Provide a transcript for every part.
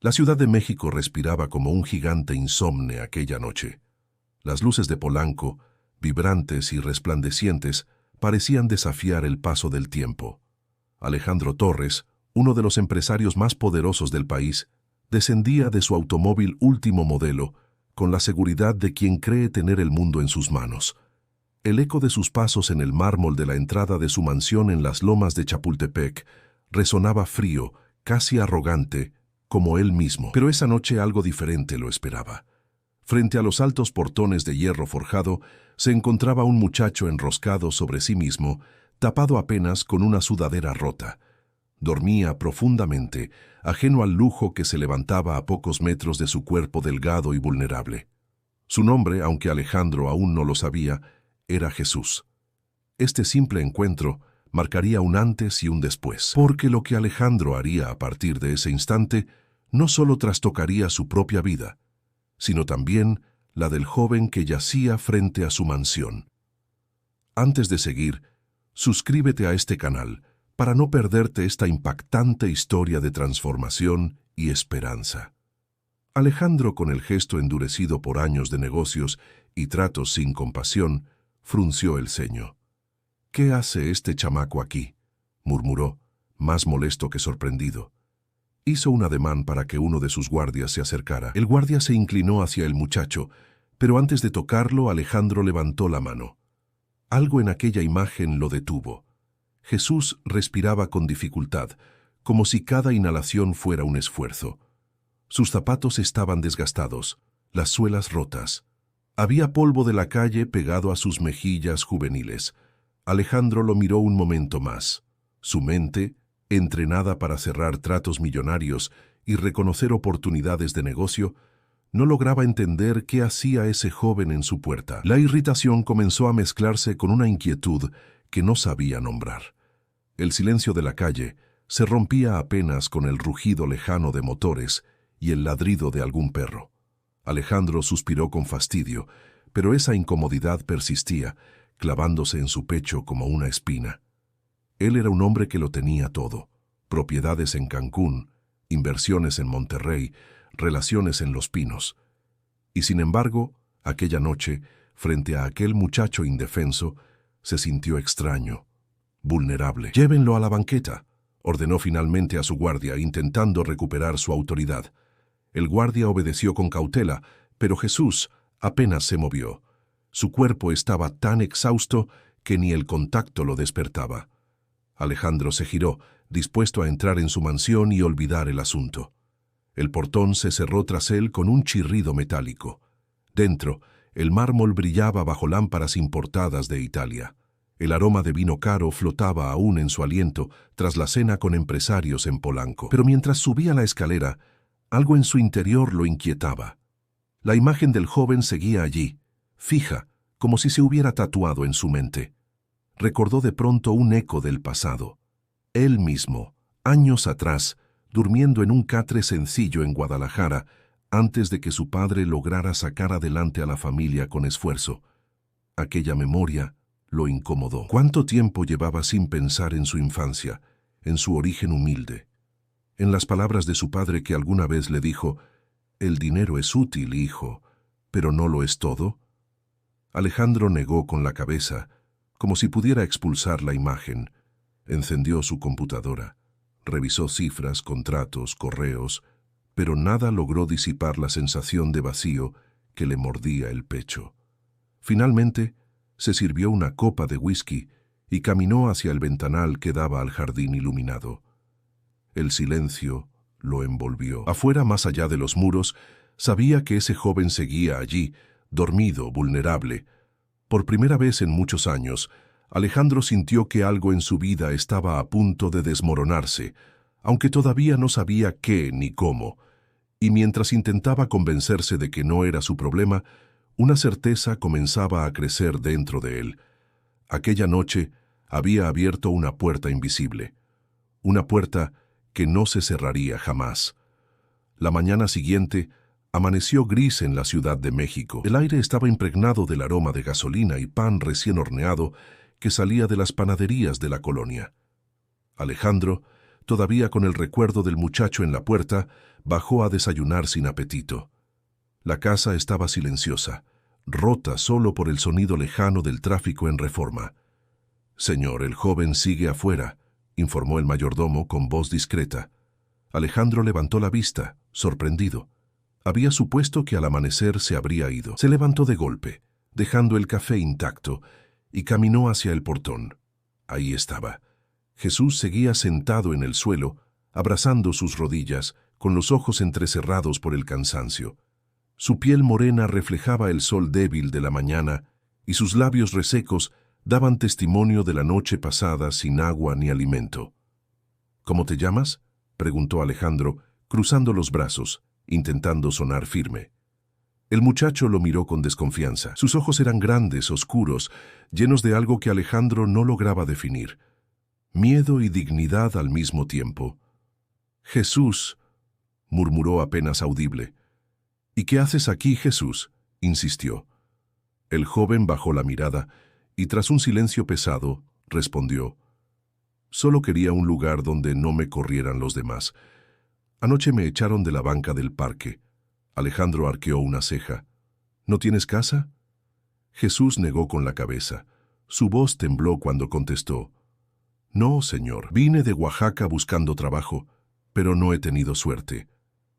La Ciudad de México respiraba como un gigante insomne aquella noche. Las luces de Polanco, vibrantes y resplandecientes, parecían desafiar el paso del tiempo. Alejandro Torres, uno de los empresarios más poderosos del país, descendía de su automóvil último modelo con la seguridad de quien cree tener el mundo en sus manos. El eco de sus pasos en el mármol de la entrada de su mansión en las lomas de Chapultepec resonaba frío, casi arrogante, como él mismo. Pero esa noche algo diferente lo esperaba. Frente a los altos portones de hierro forjado se encontraba un muchacho enroscado sobre sí mismo, tapado apenas con una sudadera rota. Dormía profundamente, ajeno al lujo que se levantaba a pocos metros de su cuerpo delgado y vulnerable. Su nombre, aunque Alejandro aún no lo sabía, era Jesús. Este simple encuentro marcaría un antes y un después, porque lo que Alejandro haría a partir de ese instante no solo trastocaría su propia vida, sino también la del joven que yacía frente a su mansión. Antes de seguir, suscríbete a este canal para no perderte esta impactante historia de transformación y esperanza. Alejandro, con el gesto endurecido por años de negocios y tratos sin compasión, frunció el ceño. «¿Qué hace este chamaco aquí?», murmuró, más molesto que sorprendido. Hizo un ademán para que uno de sus guardias se acercara. El guardia se inclinó hacia el muchacho, pero antes de tocarlo, Alejandro levantó la mano. Algo en aquella imagen lo detuvo. Jesús respiraba con dificultad, como si cada inhalación fuera un esfuerzo. Sus zapatos estaban desgastados, las suelas rotas. Había polvo de la calle pegado a sus mejillas juveniles. Alejandro lo miró un momento más. Su mente, entrenada para cerrar tratos millonarios y reconocer oportunidades de negocio, no lograba entender qué hacía ese joven en su puerta. La irritación comenzó a mezclarse con una inquietud que no sabía nombrar. El silencio de la calle se rompía apenas con el rugido lejano de motores y el ladrido de algún perro. Alejandro suspiró con fastidio, pero esa incomodidad persistía, clavándose en su pecho como una espina. Él era un hombre que lo tenía todo: propiedades en Cancún, inversiones en Monterrey, relaciones en Los Pinos. Y sin embargo, aquella noche, frente a aquel muchacho indefenso, se sintió extraño, vulnerable. «Llévenlo a la banqueta», ordenó finalmente a su guardia, intentando recuperar su autoridad. El guardia obedeció con cautela, pero Jesús apenas se movió. Su cuerpo estaba tan exhausto que ni el contacto lo despertaba. Alejandro se giró, dispuesto a entrar en su mansión y olvidar el asunto. El portón se cerró tras él con un chirrido metálico. Dentro, el mármol brillaba bajo lámparas importadas de Italia. El aroma de vino caro flotaba aún en su aliento tras la cena con empresarios en Polanco. Pero mientras subía la escalera, algo en su interior lo inquietaba. La imagen del joven seguía allí, fija, como si se hubiera tatuado en su mente. Recordó de pronto un eco del pasado. Él mismo, años atrás, durmiendo en un catre sencillo en Guadalajara, antes de que su padre lograra sacar adelante a la familia con esfuerzo. Aquella memoria lo incomodó. ¿Cuánto tiempo llevaba sin pensar en su infancia, en su origen humilde? En las palabras de su padre que alguna vez le dijo: «El dinero es útil, hijo, pero no lo es todo». Alejandro negó con la cabeza, como si pudiera expulsar la imagen. Encendió su computadora, revisó cifras, contratos, correos, pero nada logró disipar la sensación de vacío que le mordía el pecho. Finalmente, se sirvió una copa de whisky y caminó hacia el ventanal que daba al jardín iluminado. El silencio lo envolvió. Afuera, más allá de los muros, sabía que ese joven seguía allí, dormido, vulnerable. Por primera vez en muchos años, Alejandro sintió que algo en su vida estaba a punto de desmoronarse, aunque todavía no sabía qué ni cómo. Y mientras intentaba convencerse de que no era su problema, una certeza comenzaba a crecer dentro de él. Aquella noche había abierto una puerta invisible, una puerta que no se cerraría jamás. La mañana siguiente amaneció gris en la Ciudad de México. El aire estaba impregnado del aroma de gasolina y pan recién horneado que salía de las panaderías de la colonia. Alejandro, todavía con el recuerdo del muchacho en la puerta, bajó a desayunar sin apetito. La casa estaba silenciosa, rota solo por el sonido lejano del tráfico en Reforma. «Señor, el joven sigue afuera», informó el mayordomo con voz discreta. Alejandro levantó la vista, sorprendido. Había supuesto que al amanecer se habría ido. Se levantó de golpe, dejando el café intacto, y caminó hacia el portón. Ahí estaba. Jesús seguía sentado en el suelo, abrazando sus rodillas, con los ojos entrecerrados por el cansancio. Su piel morena reflejaba el sol débil de la mañana, y sus labios resecos daban testimonio de la noche pasada sin agua ni alimento. «¿Cómo te llamas?», preguntó Alejandro, cruzando los brazos, intentando sonar firme. El muchacho lo miró con desconfianza. Sus ojos eran grandes, oscuros, llenos de algo que Alejandro no lograba definir. Miedo y dignidad al mismo tiempo. «Jesús», murmuró apenas audible. «¿Y qué haces aquí, Jesús?», insistió. El joven bajó la mirada y, tras un silencio pesado, respondió: «Solo quería un lugar donde no me corrieran los demás. Anoche me echaron de la banca del parque». Alejandro arqueó una ceja. «¿No tienes casa?». Jesús negó con la cabeza. Su voz tembló cuando contestó: «No, señor. Vine de Oaxaca buscando trabajo, pero no he tenido suerte».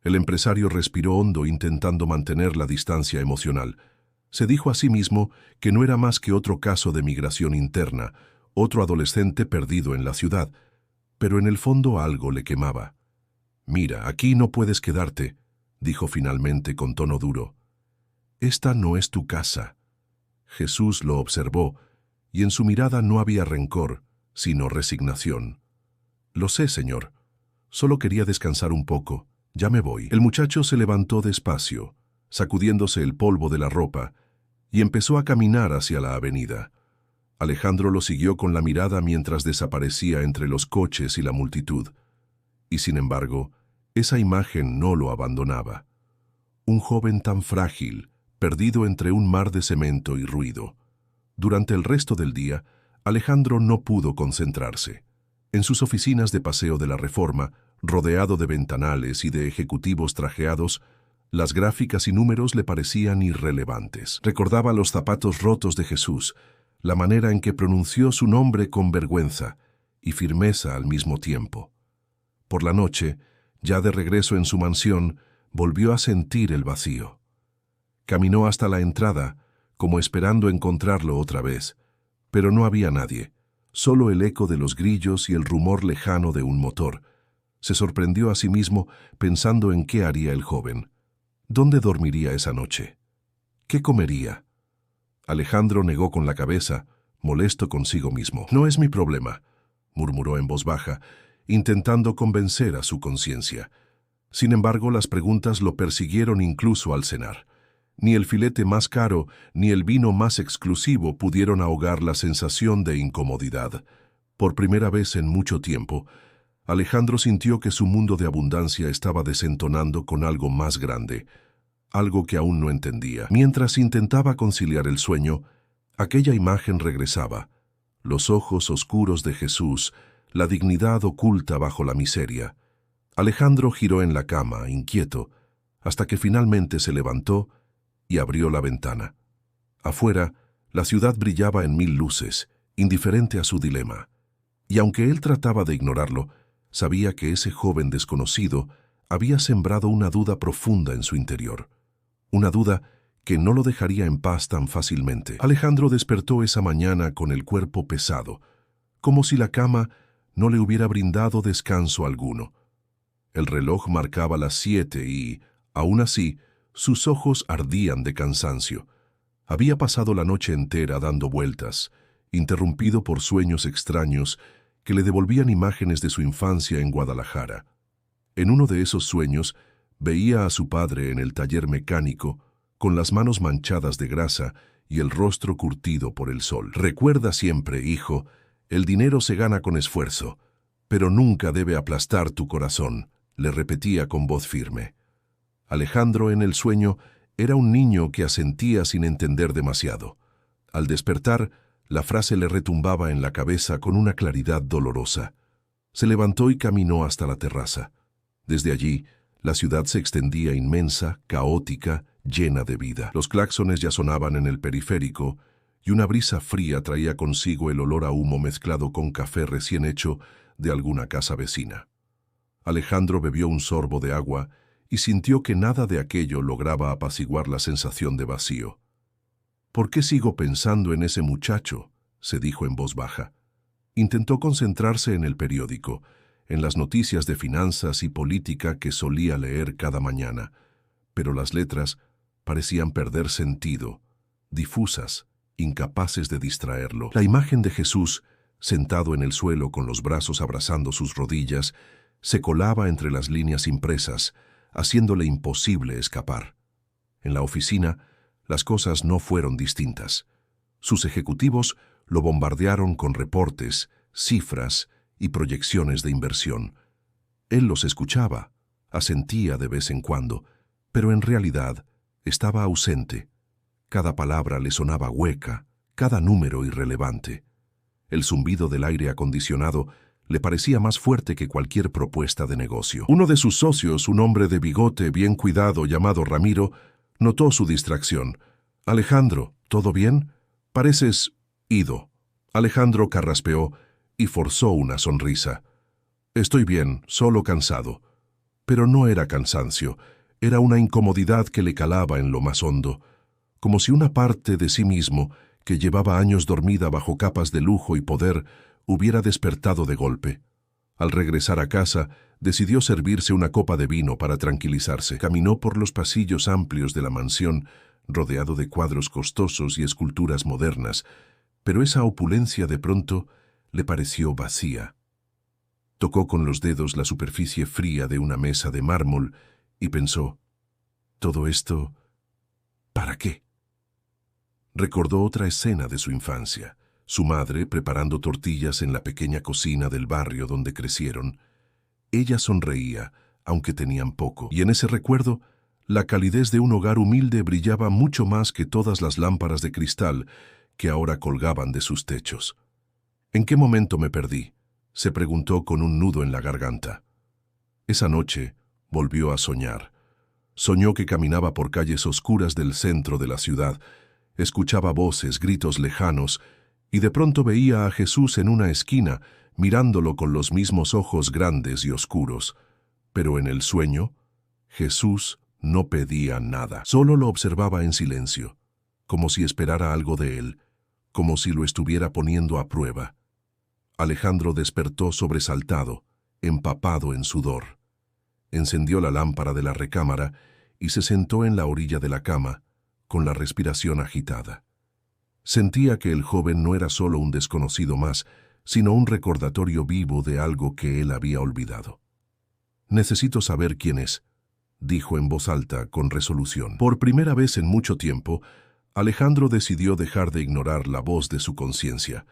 El empresario respiró hondo intentando mantener la distancia emocional. Se dijo a sí mismo que no era más que otro caso de migración interna, otro adolescente perdido en la ciudad, pero en el fondo algo le quemaba. «Mira, aquí no puedes quedarte», dijo finalmente con tono duro. «Esta no es tu casa». Jesús lo observó, y en su mirada no había rencor, sino resignación. «Lo sé, señor. Solo quería descansar un poco. Ya me voy». El muchacho se levantó despacio, sacudiéndose el polvo de la ropa, y empezó a caminar hacia la avenida. Alejandro lo siguió con la mirada mientras desaparecía entre los coches y la multitud. Y sin embargo, esa imagen no lo abandonaba. Un joven tan frágil, perdido entre un mar de cemento y ruido. Durante el resto del día, Alejandro no pudo concentrarse. En sus oficinas de Paseo de la Reforma, rodeado de ventanales y de ejecutivos trajeados, las gráficas y números le parecían irrelevantes. Recordaba los zapatos rotos de Jesús, la manera en que pronunció su nombre con vergüenza y firmeza al mismo tiempo. Por la noche, ya de regreso en su mansión, volvió a sentir el vacío. Caminó hasta la entrada, como esperando encontrarlo otra vez, pero no había nadie, solo el eco de los grillos y el rumor lejano de un motor. Se sorprendió a sí mismo pensando en qué haría el joven. ¿Dónde dormiría esa noche? ¿Qué comería? Alejandro negó con la cabeza, molesto consigo mismo. «No es mi problema», murmuró en voz baja, intentando convencer a su conciencia. Sin embargo, las preguntas lo persiguieron incluso al cenar. Ni el filete más caro ni el vino más exclusivo pudieron ahogar la sensación de incomodidad. Por primera vez en mucho tiempo, Alejandro sintió que su mundo de abundancia estaba desentonando con algo más grande, algo que aún no entendía. Mientras intentaba conciliar el sueño, aquella imagen regresaba, los ojos oscuros de Jesús, la dignidad oculta bajo la miseria. Alejandro giró en la cama, inquieto, hasta que finalmente se levantó y abrió la ventana. Afuera, la ciudad brillaba en mil luces, indiferente a su dilema. Y aunque él trataba de ignorarlo, sabía que ese joven desconocido había sembrado una duda profunda en su interior. Una duda que no lo dejaría en paz tan fácilmente. Alejandro despertó esa mañana con el cuerpo pesado, como si la cama no le hubiera brindado descanso alguno. El reloj marcaba las 7 y, aún así, sus ojos ardían de cansancio. Había pasado la noche entera dando vueltas, interrumpido por sueños extraños que le devolvían imágenes de su infancia en Guadalajara. En uno de esos sueños, veía a su padre en el taller mecánico, con las manos manchadas de grasa y el rostro curtido por el sol. «Recuerda siempre, hijo, el dinero se gana con esfuerzo, pero nunca debe aplastar tu corazón», le repetía con voz firme. Alejandro en el sueño era un niño que asentía sin entender demasiado. Al despertar, la frase le retumbaba en la cabeza con una claridad dolorosa. Se levantó y caminó hasta la terraza. Desde allí, La ciudad se extendía inmensa, caótica, llena de vida. Los claxones ya sonaban en el periférico, y una brisa fría traía consigo el olor a humo mezclado con café recién hecho de alguna casa vecina. Alejandro bebió un sorbo de agua y sintió que nada de aquello lograba apaciguar la sensación de vacío. «¿Por qué sigo pensando en ese muchacho?», se dijo en voz baja. Intentó concentrarse en el periódico, en las noticias de finanzas y política que solía leer cada mañana, pero las letras parecían perder sentido, difusas, incapaces de distraerlo. La imagen de Jesús, sentado en el suelo con los brazos abrazando sus rodillas, se colaba entre las líneas impresas, haciéndole imposible escapar. En la oficina, las cosas no fueron distintas. Sus ejecutivos lo bombardearon con reportes, cifras y proyecciones de inversión. Él los escuchaba, asentía de vez en cuando, pero en realidad estaba ausente. Cada palabra le sonaba hueca, cada número irrelevante. El zumbido del aire acondicionado le parecía más fuerte que cualquier propuesta de negocio. Uno de sus socios, un hombre de bigote bien cuidado llamado Ramiro, notó su distracción. «Alejandro, ¿todo bien? Pareces ido». Alejandro carraspeó y forzó una sonrisa. «Estoy bien, solo cansado». Pero no era cansancio, era una incomodidad que le calaba en lo más hondo, como si una parte de sí mismo, que llevaba años dormida bajo capas de lujo y poder, hubiera despertado de golpe. Al regresar a casa, decidió servirse una copa de vino para tranquilizarse. Caminó por los pasillos amplios de la mansión, rodeado de cuadros costosos y esculturas modernas, pero esa opulencia de pronto le pareció vacía. Tocó con los dedos la superficie fría de una mesa de mármol y pensó, «¿Todo esto, para qué?». Recordó otra escena de su infancia, su madre preparando tortillas en la pequeña cocina del barrio donde crecieron. Ella sonreía, aunque tenían poco, y en ese recuerdo, la calidez de un hogar humilde brillaba mucho más que todas las lámparas de cristal que ahora colgaban de sus techos. «¿En qué momento me perdí?», se preguntó con un nudo en la garganta. Esa noche volvió a soñar. Soñó que caminaba por calles oscuras del centro de la ciudad, escuchaba voces, gritos lejanos, y de pronto veía a Jesús en una esquina, mirándolo con los mismos ojos grandes y oscuros. Pero en el sueño, Jesús no pedía nada, solo lo observaba en silencio, como si esperara algo de él, como si lo estuviera poniendo a prueba. Alejandro despertó sobresaltado, empapado en sudor. Encendió la lámpara de la recámara y se sentó en la orilla de la cama, con la respiración agitada. Sentía que el joven no era solo un desconocido más, sino un recordatorio vivo de algo que él había olvidado. «Necesito saber quién es», dijo en voz alta, con resolución. Por primera vez en mucho tiempo, Alejandro decidió dejar de ignorar la voz de su conciencia.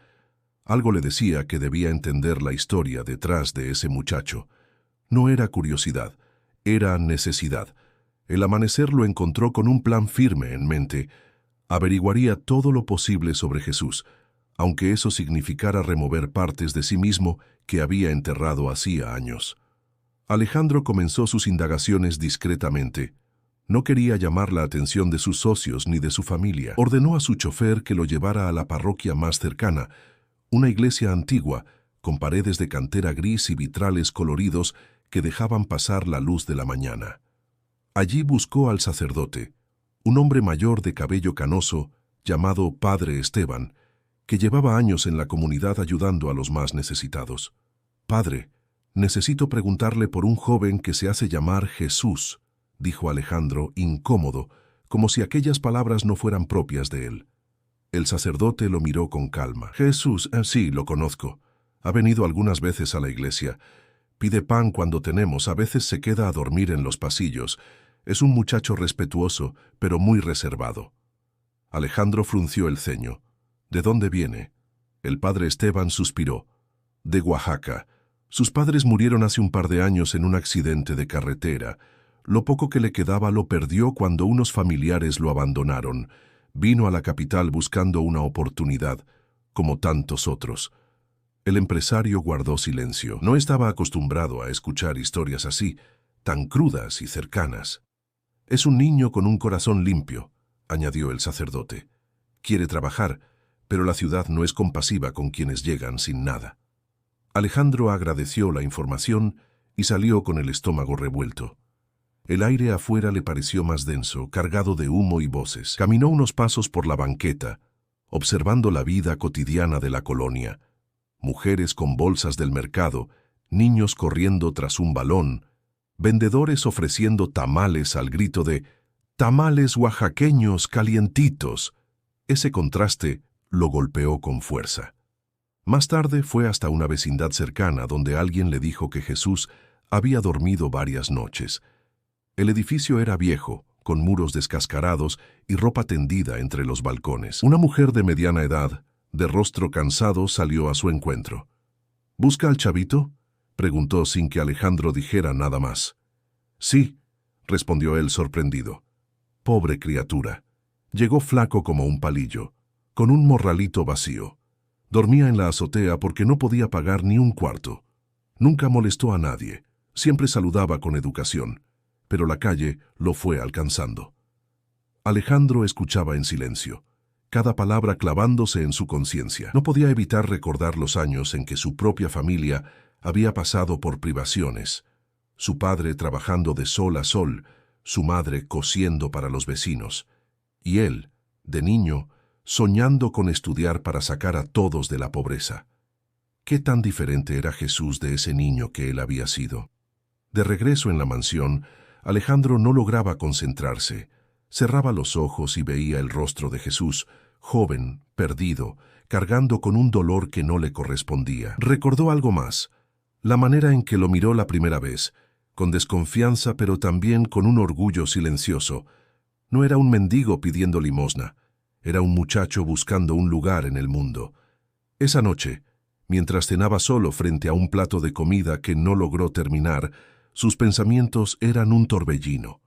Algo le decía que debía entender la historia detrás de ese muchacho. No era curiosidad, era necesidad. El amanecer lo encontró con un plan firme en mente. Averiguaría todo lo posible sobre Jesús, aunque eso significara remover partes de sí mismo que había enterrado hacía años. Alejandro comenzó sus indagaciones discretamente. No quería llamar la atención de sus socios ni de su familia. Ordenó a su chofer que lo llevara a la parroquia más cercana, una iglesia antigua, con paredes de cantera gris y vitrales coloridos que dejaban pasar la luz de la mañana. Allí buscó al sacerdote, un hombre mayor de cabello canoso, llamado Padre Esteban, que llevaba años en la comunidad ayudando a los más necesitados. «Padre, necesito preguntarle por un joven que se hace llamar Jesús», dijo Alejandro, incómodo, como si aquellas palabras no fueran propias de él. El sacerdote lo miró con calma. «Jesús, sí, lo conozco. Ha venido algunas veces a la iglesia. Pide pan cuando tenemos, a veces se queda a dormir en los pasillos. Es un muchacho respetuoso, pero muy reservado». Alejandro frunció el ceño. «¿De dónde viene?». El padre Esteban suspiró. «De Oaxaca. Sus padres murieron hace un par de años en un accidente de carretera. Lo poco que le quedaba lo perdió cuando unos familiares lo abandonaron. Vino a la capital buscando una oportunidad, como tantos otros». El empresario guardó silencio. No estaba acostumbrado a escuchar historias así, tan crudas y cercanas. Es un niño con un corazón limpio, añadió el sacerdote. Quiere trabajar, pero la ciudad no es compasiva con quienes llegan sin nada. Alejandro agradeció la información y salió con el estómago revuelto. El aire afuera le pareció más denso, cargado de humo y voces. Caminó unos pasos por la banqueta, observando la vida cotidiana de la colonia. Mujeres con bolsas del mercado, niños corriendo tras un balón, vendedores ofreciendo tamales al grito de «tamales oaxaqueños calientitos». Ese contraste lo golpeó con fuerza. Más tarde fue hasta una vecindad cercana donde alguien le dijo que Jesús había dormido varias noches. El edificio era viejo, con muros descascarados y ropa tendida entre los balcones. Una mujer de mediana edad, de rostro cansado, salió a su encuentro. «¿Busca al chavito?», preguntó sin que Alejandro dijera nada más. «Sí», respondió él sorprendido. «Pobre criatura. Llegó flaco como un palillo, con un morralito vacío. Dormía en la azotea porque no podía pagar ni un cuarto. Nunca molestó a nadie, siempre saludaba con educación, pero la calle lo fue alcanzando». Alejandro escuchaba en silencio, cada palabra clavándose en su conciencia. No podía evitar recordar los años en que su propia familia había pasado por privaciones. Su padre trabajando de sol a sol, su madre cosiendo para los vecinos, y él, de niño, soñando con estudiar para sacar a todos de la pobreza. ¿Qué tan diferente era Jesús de ese niño que él había sido? De regreso en la mansión, Alejandro no lograba concentrarse. Cerraba los ojos y veía el rostro de Jesús, joven, perdido, cargando con un dolor que no le correspondía. Recordó algo más, la manera en que lo miró la primera vez, con desconfianza pero también con un orgullo silencioso. No era un mendigo pidiendo limosna, era un muchacho buscando un lugar en el mundo. Esa noche, mientras cenaba solo frente a un plato de comida que no logró terminar, sus pensamientos eran un torbellino.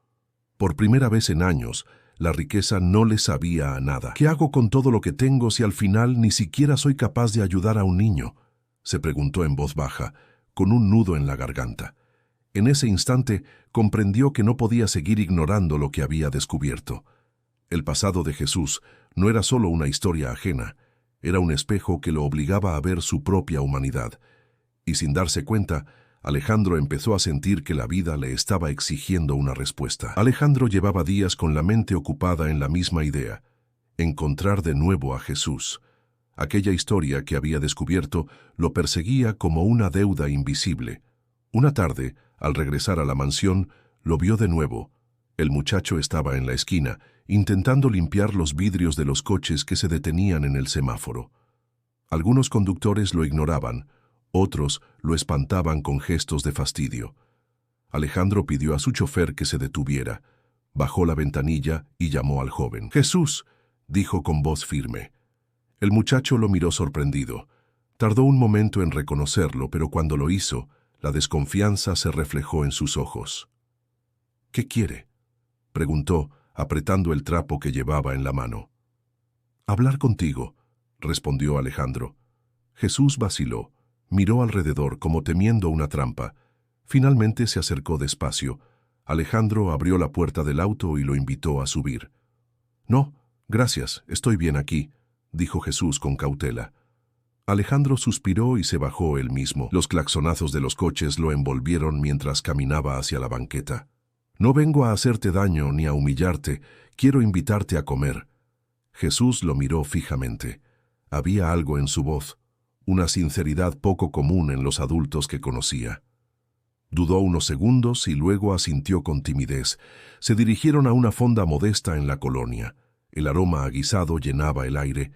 Por primera vez en años, la riqueza no le sabía a nada. ¿Qué hago con todo lo que tengo si al final ni siquiera soy capaz de ayudar a un niño?, se preguntó en voz baja, con un nudo en la garganta. En ese instante comprendió que no podía seguir ignorando lo que había descubierto. El pasado de Jesús no era solo una historia ajena, era un espejo que lo obligaba a ver su propia humanidad. Y sin darse cuenta, Alejandro empezó a sentir que la vida le estaba exigiendo una respuesta. Alejandro llevaba días con la mente ocupada en la misma idea, encontrar de nuevo a Jesús. Aquella historia que había descubierto lo perseguía como una deuda invisible. Una tarde, al regresar a la mansión, lo vio de nuevo. El muchacho estaba en la esquina, intentando limpiar los vidrios de los coches que se detenían en el semáforo. Algunos conductores lo ignoraban, otros lo espantaban con gestos de fastidio. Alejandro pidió a su chofer que se detuviera, bajó la ventanilla y llamó al joven. «Jesús», dijo con voz firme. El muchacho lo miró sorprendido. Tardó un momento en reconocerlo, pero cuando lo hizo, la desconfianza se reflejó en sus ojos. «¿Qué quiere?», preguntó, apretando el trapo que llevaba en la mano. «Hablar contigo», respondió Alejandro. Jesús vaciló, miró alrededor como temiendo una trampa. Finalmente se acercó despacio. Alejandro abrió la puerta del auto y lo invitó a subir. «No, gracias, estoy bien aquí», dijo Jesús con cautela. Alejandro suspiró y se bajó él mismo. Los claxonazos de los coches lo envolvieron mientras caminaba hacia la banqueta. «No vengo a hacerte daño ni a humillarte, quiero invitarte a comer». Jesús lo miró fijamente. Había algo en su voz, una sinceridad poco común en los adultos que conocía. Dudó unos segundos y luego asintió con timidez. Se dirigieron a una fonda modesta en la colonia. El aroma a guisado llenaba el aire,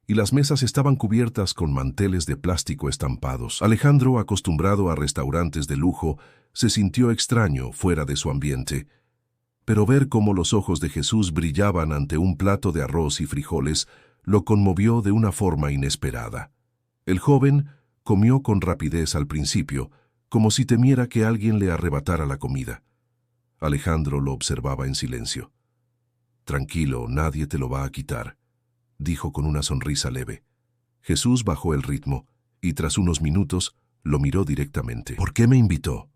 y las mesas estaban cubiertas con manteles de plástico estampados. Alejandro, acostumbrado a restaurantes de lujo, se sintió extraño fuera de su ambiente. Pero ver cómo los ojos de Jesús brillaban ante un plato de arroz y frijoles lo conmovió de una forma inesperada. El joven comió con rapidez al principio, como si temiera que alguien le arrebatara la comida. Alejandro lo observaba en silencio. «Tranquilo, nadie te lo va a quitar», dijo con una sonrisa leve. Jesús bajó el ritmo y tras unos minutos lo miró directamente. «¿Por qué me invitó?»,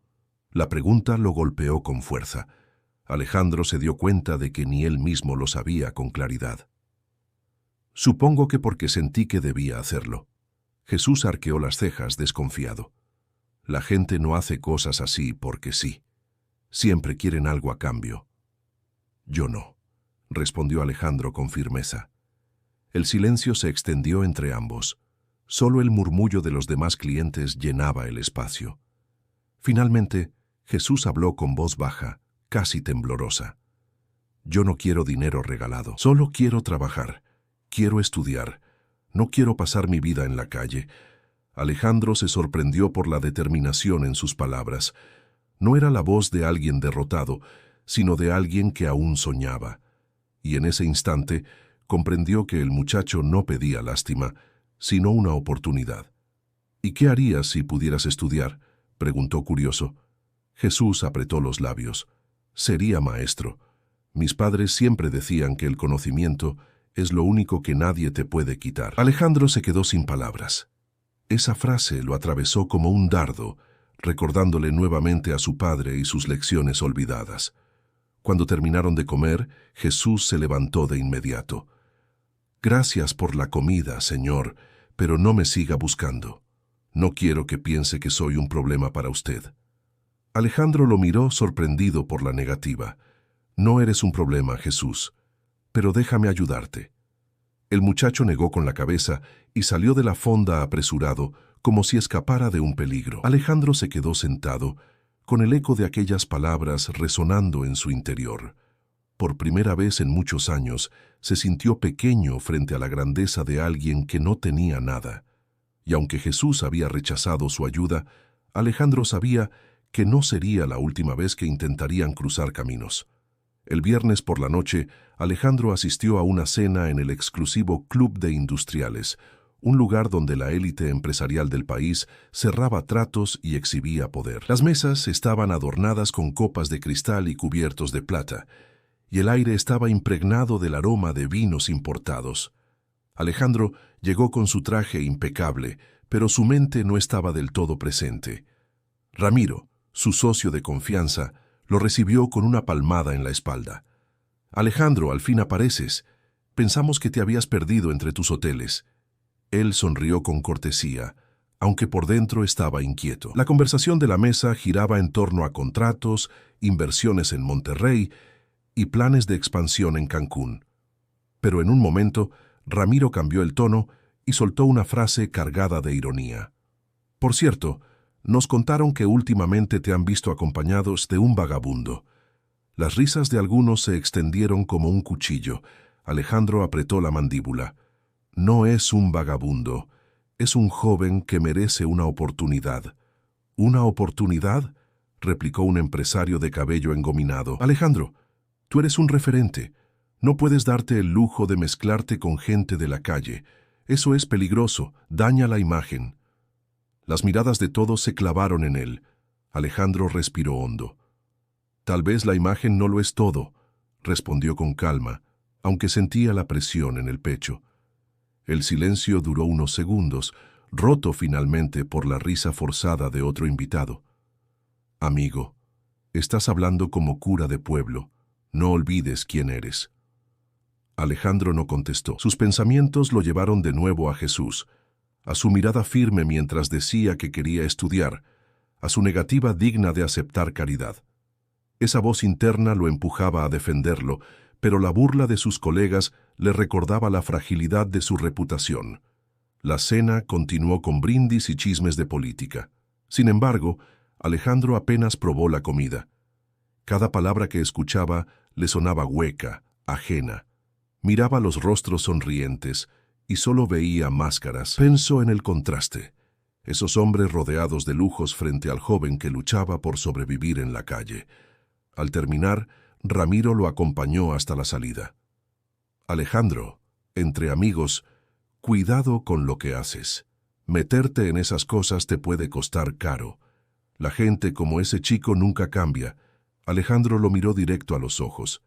La pregunta lo golpeó con fuerza. Alejandro se dio cuenta de que ni él mismo lo sabía con claridad. Supongo que porque sentí que debía hacerlo. Jesús arqueó las cejas desconfiado. La gente no hace cosas así porque sí. Siempre quieren algo a cambio. Yo no, respondió Alejandro con firmeza. El silencio se extendió entre ambos. Solo el murmullo de los demás clientes llenaba el espacio. Finalmente, Jesús habló con voz baja, casi temblorosa. Yo no quiero dinero regalado, solo quiero trabajar. Quiero estudiar. No quiero pasar mi vida en la calle. Alejandro se sorprendió por la determinación en sus palabras. No era la voz de alguien derrotado, sino de alguien que aún soñaba. Y en ese instante comprendió que el muchacho no pedía lástima, sino una oportunidad. ¿Y qué harías si pudieras estudiar?, preguntó curioso. Jesús apretó los labios. Sería maestro. Mis padres siempre decían que el conocimiento es lo único que nadie te puede quitar. Alejandro se quedó sin palabras. Esa frase lo atravesó como un dardo, recordándole nuevamente a su padre y sus lecciones olvidadas. Cuando terminaron de comer, Jesús se levantó de inmediato. Gracias por la comida, Señor, pero no me siga buscando. No quiero que piense que soy un problema para usted. Alejandro lo miró sorprendido por la negativa. No eres un problema, Jesús, pero déjame ayudarte. El muchacho negó con la cabeza y salió de la fonda apresurado, como si escapara de un peligro. Alejandro se quedó sentado, con el eco de aquellas palabras resonando en su interior. Por primera vez en muchos años, se sintió pequeño frente a la grandeza de alguien que no tenía nada. Y aunque Jesús había rechazado su ayuda, Alejandro sabía que no sería la última vez que intentarían cruzar caminos. El viernes por la noche, Alejandro asistió a una cena en el exclusivo Club de Industriales, un lugar donde la élite empresarial del país cerraba tratos y exhibía poder. Las mesas estaban adornadas con copas de cristal y cubiertos de plata, y el aire estaba impregnado del aroma de vinos importados. Alejandro llegó con su traje impecable, pero su mente no estaba del todo presente. Ramiro, su socio de confianza, lo recibió con una palmada en la espalda. «Alejandro, al fin apareces. Pensamos que te habías perdido entre tus hoteles». Él sonrió con cortesía, aunque por dentro estaba inquieto. La conversación de la mesa giraba en torno a contratos, inversiones en Monterrey y planes de expansión en Cancún. Pero en un momento, Ramiro cambió el tono y soltó una frase cargada de ironía. «Por cierto, nos contaron que últimamente te han visto acompañados de un vagabundo». Las risas de algunos se extendieron como un cuchillo. Alejandro apretó la mandíbula. «No es un vagabundo, es un joven que merece una oportunidad». «¿Una oportunidad?», replicó un empresario de cabello engominado. «Alejandro, tú eres un referente. No puedes darte el lujo de mezclarte con gente de la calle. Eso es peligroso, daña la imagen». Las miradas de todos se clavaron en él. Alejandro respiró hondo. «Tal vez la imagen no lo es todo», respondió con calma, aunque sentía la presión en el pecho. El silencio duró unos segundos, roto finalmente por la risa forzada de otro invitado. «Amigo, estás hablando como cura de pueblo. No olvides quién eres». Alejandro no contestó. Sus pensamientos lo llevaron de nuevo a Jesús, a su mirada firme mientras decía que quería estudiar, a su negativa digna de aceptar caridad. Esa voz interna lo empujaba a defenderlo, pero la burla de sus colegas le recordaba la fragilidad de su reputación. La cena continuó con brindis y chismes de política. Sin embargo, Alejandro apenas probó la comida. Cada palabra que escuchaba le sonaba hueca, ajena. Miraba los rostros sonrientes y solo veía máscaras. Pensó en el contraste. Esos hombres rodeados de lujos frente al joven que luchaba por sobrevivir en la calle. Al terminar, Ramiro lo acompañó hasta la salida. «Alejandro, entre amigos, cuidado con lo que haces. Meterte en esas cosas te puede costar caro. La gente como ese chico nunca cambia». Alejandro lo miró directo a los ojos.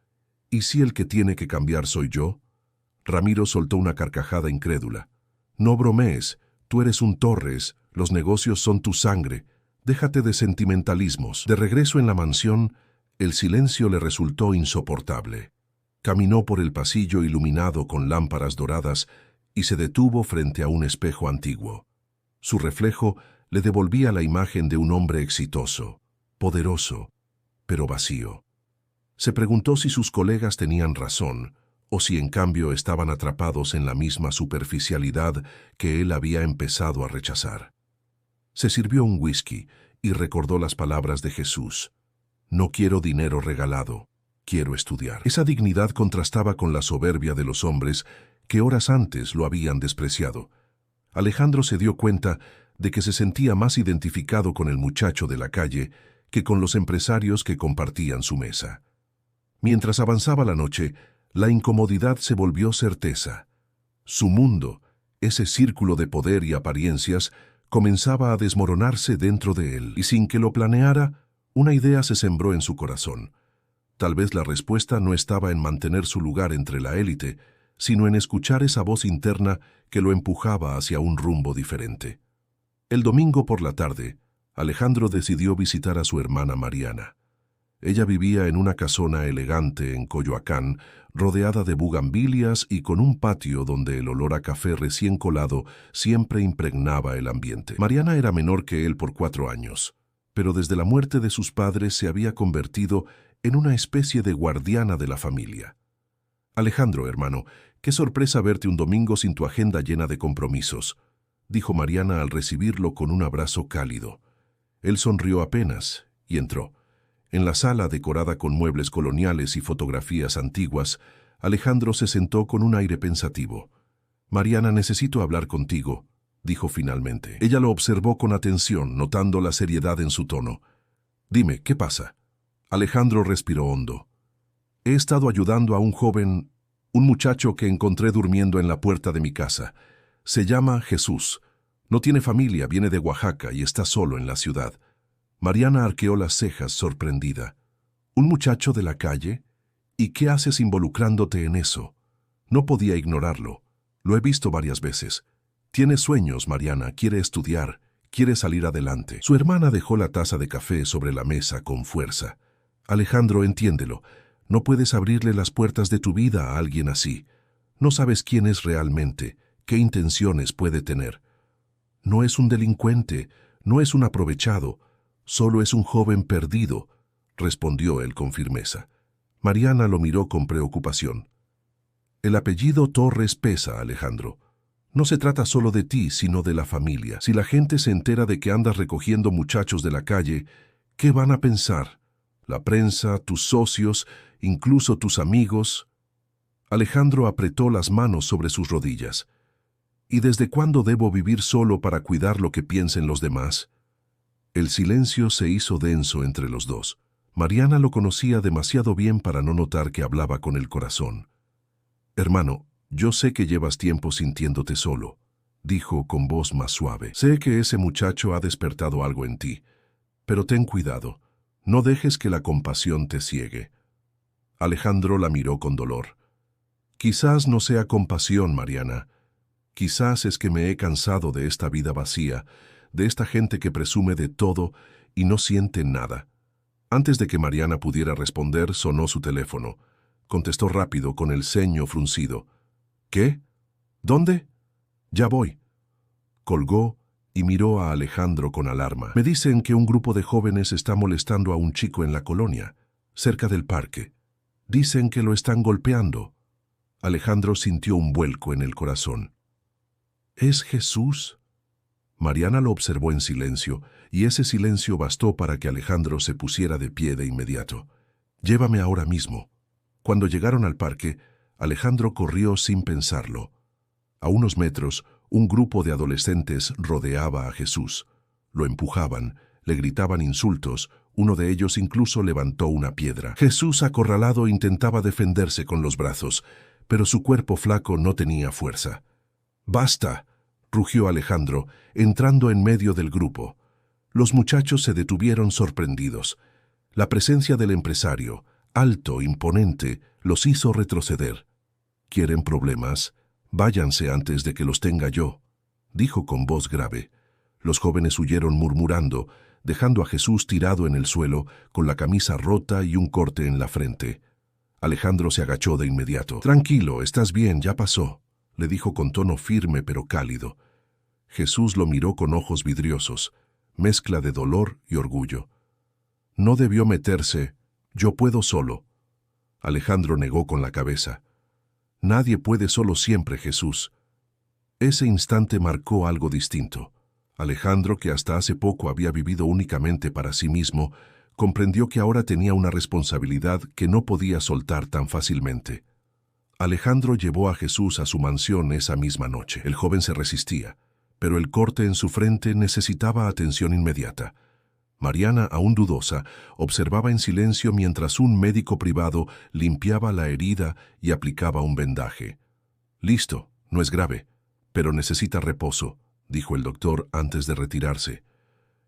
«¿Y si el que tiene que cambiar soy yo?». Ramiro soltó una carcajada incrédula. «No bromees, tú eres un Torres, los negocios son tu sangre. Déjate de sentimentalismos. De regreso en la mansión, el silencio le resultó insoportable. Caminó por el pasillo iluminado con lámparas doradas y se detuvo frente a un espejo antiguo. Su reflejo le devolvía la imagen de un hombre exitoso, poderoso, pero vacío. Se preguntó si sus colegas tenían razón, o si en cambio estaban atrapados en la misma superficialidad que él había empezado a rechazar. Se sirvió un whisky y recordó las palabras de Jesús: «No quiero dinero regalado, quiero estudiar». Esa dignidad contrastaba con la soberbia de los hombres que horas antes lo habían despreciado. Alejandro se dio cuenta de que se sentía más identificado con el muchacho de la calle que con los empresarios que compartían su mesa. Mientras avanzaba la noche, la incomodidad se volvió certeza. Su mundo, ese círculo de poder y apariencias, comenzaba a desmoronarse dentro de él, y sin que lo planeara, una idea se sembró en su corazón. Tal vez la respuesta no estaba en mantener su lugar entre la élite, sino en escuchar esa voz interna que lo empujaba hacia un rumbo diferente. El domingo por la tarde, Alejandro decidió visitar a su hermana Mariana. Ella vivía en una casona elegante en Coyoacán, rodeada de bugambilias y con un patio donde el olor a café recién colado siempre impregnaba el ambiente. Mariana era menor que él por 4 años, pero desde la muerte de sus padres se había convertido en una especie de guardiana de la familia. «Alejandro, hermano, qué sorpresa verte un domingo sin tu agenda llena de compromisos», dijo Mariana al recibirlo con un abrazo cálido. Él sonrió apenas y entró. En la sala, decorada con muebles coloniales y fotografías antiguas, Alejandro se sentó con un aire pensativo. «Mariana, necesito hablar contigo», dijo finalmente. Ella lo observó con atención, notando la seriedad en su tono. «Dime, ¿qué pasa?» Alejandro respiró hondo. «He estado ayudando a un muchacho que encontré durmiendo en la puerta de mi casa. Se llama Jesús. No tiene familia, viene de Oaxaca y está solo en la ciudad». Mariana arqueó las cejas, sorprendida. «¿Un muchacho de la calle? ¿Y qué haces involucrándote en eso?» No podía ignorarlo. Lo he visto varias veces. Tiene sueños, Mariana, quiere estudiar, quiere salir adelante. Su hermana dejó la taza de café sobre la mesa con fuerza. «Alejandro, entiéndelo. No puedes abrirle las puertas de tu vida a alguien así. No sabes quién es realmente, qué intenciones puede tener. No es un delincuente, no es un aprovechado. Solo es un joven perdido», respondió él con firmeza. Mariana lo miró con preocupación. «El apellido Torres pesa, Alejandro. No se trata solo de ti, sino de la familia. Si la gente se entera de que andas recogiendo muchachos de la calle, ¿qué van a pensar? La prensa, tus socios, incluso tus amigos». Alejandro apretó las manos sobre sus rodillas. «¿Y desde cuándo debo vivir solo para cuidar lo que piensen los demás?» El silencio se hizo denso entre los dos. Mariana lo conocía demasiado bien para no notar que hablaba con el corazón. «Hermano, yo sé que llevas tiempo sintiéndote solo», dijo con voz más suave. «Sé que ese muchacho ha despertado algo en ti, pero ten cuidado, no dejes que la compasión te ciegue». Alejandro la miró con dolor. «Quizás no sea compasión, Mariana. Quizás es que me he cansado de esta vida vacía, de esta gente que presume de todo y no siente nada». Antes de que Mariana pudiera responder, sonó su teléfono. Contestó rápido, con el ceño fruncido. «¿Qué? ¿Dónde? Ya voy». Colgó y miró a Alejandro con alarma. «Me dicen que un grupo de jóvenes está molestando a un chico en la colonia, cerca del parque. Dicen que lo están golpeando». Alejandro sintió un vuelco en el corazón. «¿Es Jesús?». Mariana lo observó en silencio, y ese silencio bastó para que Alejandro se pusiera de pie de inmediato. «Llévame ahora mismo». Cuando llegaron al parque, Alejandro corrió sin pensarlo. A unos metros, un grupo de adolescentes rodeaba a Jesús. Lo empujaban, le gritaban insultos, uno de ellos incluso levantó una piedra. Jesús, acorralado, intentaba defenderse con los brazos, pero su cuerpo flaco no tenía fuerza. «¡Basta!», rugió Alejandro, entrando en medio del grupo. Los muchachos se detuvieron sorprendidos. La presencia del empresario, alto, imponente, los hizo retroceder. «¿Quieren problemas? Váyanse antes de que los tenga yo», dijo con voz grave. Los jóvenes huyeron murmurando, dejando a Jesús tirado en el suelo, con la camisa rota y un corte en la frente. Alejandro se agachó de inmediato. «Tranquilo, estás bien, ya pasó», le dijo con tono firme pero cálido. Jesús lo miró con ojos vidriosos, mezcla de dolor y orgullo. «No debió meterse, yo puedo solo». Alejandro negó con la cabeza. «Nadie puede solo siempre, Jesús». Ese instante marcó algo distinto. Alejandro, que hasta hace poco había vivido únicamente para sí mismo, comprendió que ahora tenía una responsabilidad que no podía soltar tan fácilmente. Alejandro llevó a Jesús a su mansión esa misma noche. El joven se resistía, pero el corte en su frente necesitaba atención inmediata. Mariana, aún dudosa, observaba en silencio mientras un médico privado limpiaba la herida y aplicaba un vendaje. «Listo, no es grave, pero necesita reposo», dijo el doctor antes de retirarse.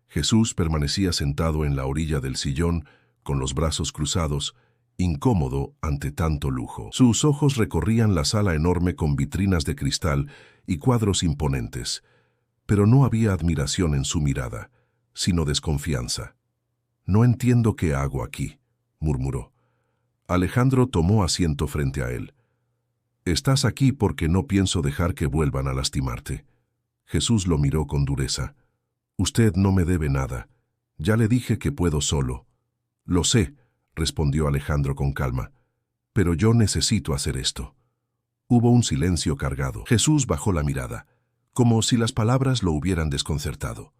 Jesús permanecía sentado en la orilla del sillón, con los brazos cruzados, incómodo ante tanto lujo. Sus ojos recorrían la sala enorme con vitrinas de cristal y cuadros imponentes, pero no había admiración en su mirada, sino desconfianza. «No entiendo qué hago aquí», murmuró. Alejandro tomó asiento frente a él. «Estás aquí porque no pienso dejar que vuelvan a lastimarte». Jesús lo miró con dureza. «Usted no me debe nada. Ya le dije que puedo solo». «Lo sé», respondió Alejandro con calma, «pero yo necesito hacer esto». Hubo un silencio cargado. Jesús bajó la mirada, como si las palabras lo hubieran desconcertado.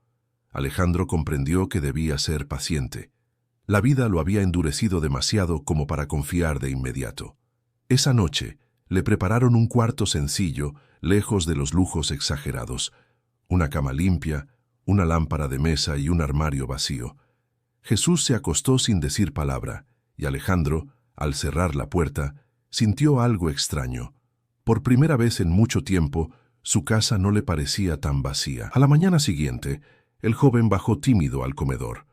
Alejandro comprendió que debía ser paciente. La vida lo había endurecido demasiado como para confiar de inmediato. Esa noche le prepararon un cuarto sencillo, lejos de los lujos exagerados. Una cama limpia, una lámpara de mesa y un armario vacío. Jesús se acostó sin decir palabra, y Alejandro, al cerrar la puerta, sintió algo extraño. Por primera vez en mucho tiempo, su casa no le parecía tan vacía. A la mañana siguiente, el joven bajó tímido al comedor.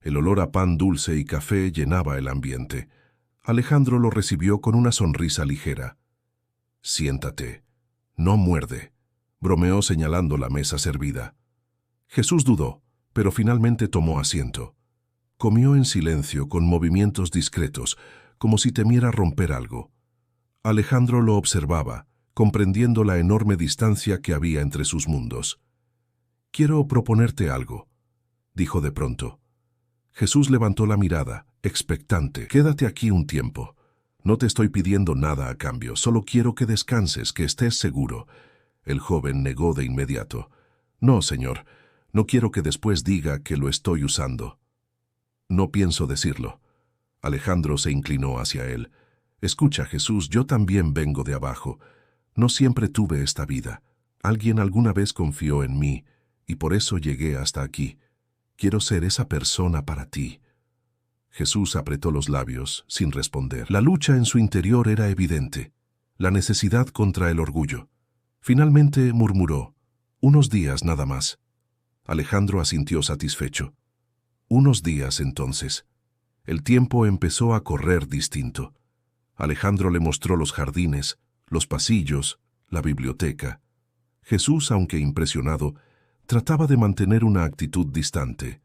El olor a pan dulce y café llenaba el ambiente. Alejandro lo recibió con una sonrisa ligera. «Siéntate. No muerde», bromeó señalando la mesa servida. Jesús dudó, pero finalmente tomó asiento. Comió en silencio, con movimientos discretos, como si temiera romper algo. Alejandro lo observaba, comprendiendo la enorme distancia que había entre sus mundos. «Quiero proponerte algo», dijo de pronto. Jesús levantó la mirada, expectante. «Quédate aquí un tiempo. No te estoy pidiendo nada a cambio, solo quiero que descanses, que estés seguro». El joven negó de inmediato. «No, señor, no quiero que después diga que lo estoy usando». «No pienso decirlo». Alejandro se inclinó hacia él. «Escucha, Jesús, yo también vengo de abajo. No siempre tuve esta vida. Alguien alguna vez confió en mí, y por eso llegué hasta aquí. Quiero ser esa persona para ti». Jesús apretó los labios, sin responder. La lucha en su interior era evidente, la necesidad contra el orgullo. Finalmente murmuró: «Unos días nada más». Alejandro asintió satisfecho. Unos días entonces. El tiempo empezó a correr distinto. Alejandro le mostró los jardines, los pasillos, la biblioteca. Jesús, aunque impresionado, trataba de mantener una actitud distante.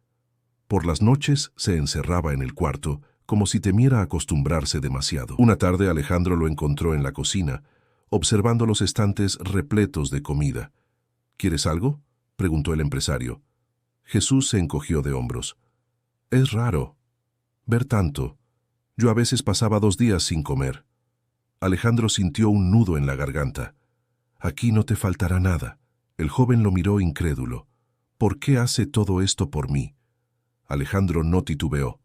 Por las noches se encerraba en el cuarto, como si temiera acostumbrarse demasiado. Una tarde Alejandro lo encontró en la cocina, observando los estantes repletos de comida. «¿Quieres algo?», preguntó el empresario. Jesús se encogió de hombros. «Es raro ver tanto. Yo a veces pasaba 2 días sin comer». Alejandro sintió un nudo en la garganta. «Aquí no te faltará nada». El joven lo miró incrédulo. «¿Por qué hace todo esto por mí?». Alejandro no titubeó.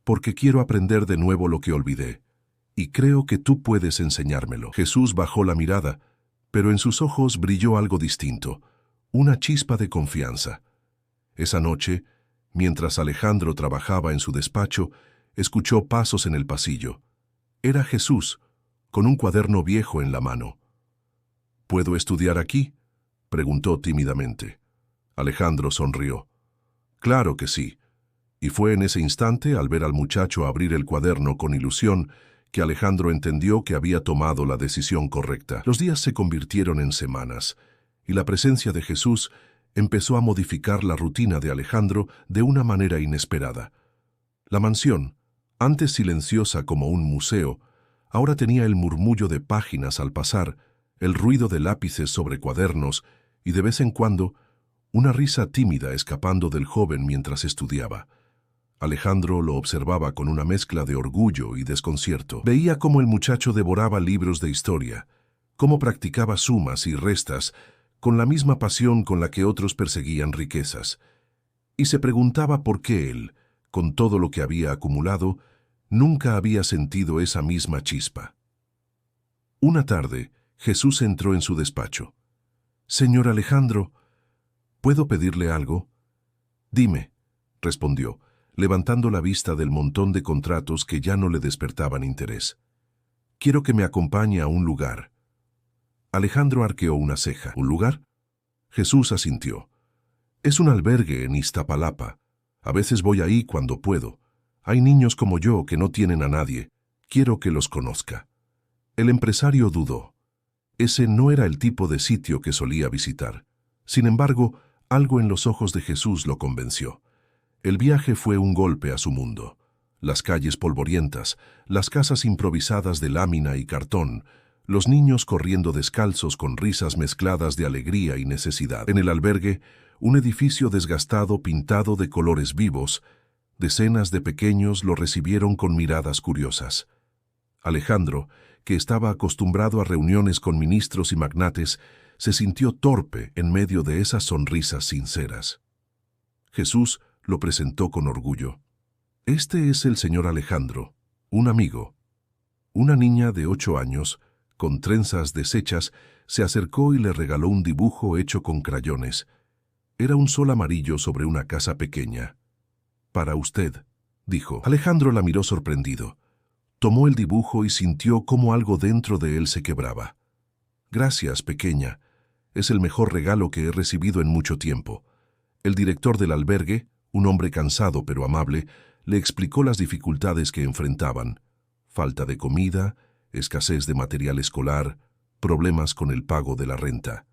«Porque quiero aprender de nuevo lo que olvidé. Y creo que tú puedes enseñármelo». Jesús bajó la mirada, pero en sus ojos brilló algo distinto, una chispa de confianza. Esa noche, mientras Alejandro trabajaba en su despacho, escuchó pasos en el pasillo. Era Jesús, con un cuaderno viejo en la mano. «¿Puedo estudiar aquí?», preguntó tímidamente. Alejandro sonrió. «Claro que sí». Y fue en ese instante, al ver al muchacho abrir el cuaderno con ilusión, que Alejandro entendió que había tomado la decisión correcta. Los días se convirtieron en semanas, y la presencia de Jesús empezó a modificar la rutina de Alejandro de una manera inesperada. La mansión, antes silenciosa como un museo, ahora tenía el murmullo de páginas al pasar, el ruido de lápices sobre cuadernos y, de vez en cuando, una risa tímida escapando del joven mientras estudiaba. Alejandro lo observaba con una mezcla de orgullo y desconcierto. Veía cómo el muchacho devoraba libros de historia, cómo practicaba sumas y restas con la misma pasión con la que otros perseguían riquezas, y se preguntaba por qué él, con todo lo que había acumulado, nunca había sentido esa misma chispa. Una tarde, Jesús entró en su despacho. «Señor Alejandro, ¿puedo pedirle algo?» «Dime», respondió, levantando la vista del montón de contratos que ya no le despertaban interés. «Quiero que me acompañe a un lugar». Alejandro arqueó una ceja. «¿Un lugar?» Jesús asintió. «Es un albergue en Iztapalapa. A veces voy ahí cuando puedo. Hay niños como yo que no tienen a nadie. Quiero que los conozca». El empresario dudó. Ese no era el tipo de sitio que solía visitar. Sin embargo, algo en los ojos de Jesús lo convenció. El viaje fue un golpe a su mundo. Las calles polvorientas, las casas improvisadas de lámina y cartón, los niños corriendo descalzos con risas mezcladas de alegría y necesidad. En el albergue, un edificio desgastado pintado de colores vivos, decenas de pequeños lo recibieron con miradas curiosas. Alejandro, que estaba acostumbrado a reuniones con ministros y magnates, se sintió torpe en medio de esas sonrisas sinceras. Jesús lo presentó con orgullo. «Este es el señor Alejandro, un amigo». Una niña de 8 años, con trenzas deshechas, se acercó y le regaló un dibujo hecho con crayones. Era un sol amarillo sobre una casa pequeña. «Para usted», dijo. Alejandro la miró sorprendido. Tomó el dibujo y sintió cómo algo dentro de él se quebraba. «Gracias, pequeña. Es el mejor regalo que he recibido en mucho tiempo». El director del albergue, un hombre cansado pero amable, le explicó las dificultades que enfrentaban: falta de comida, escasez de material escolar, problemas con el pago de la renta.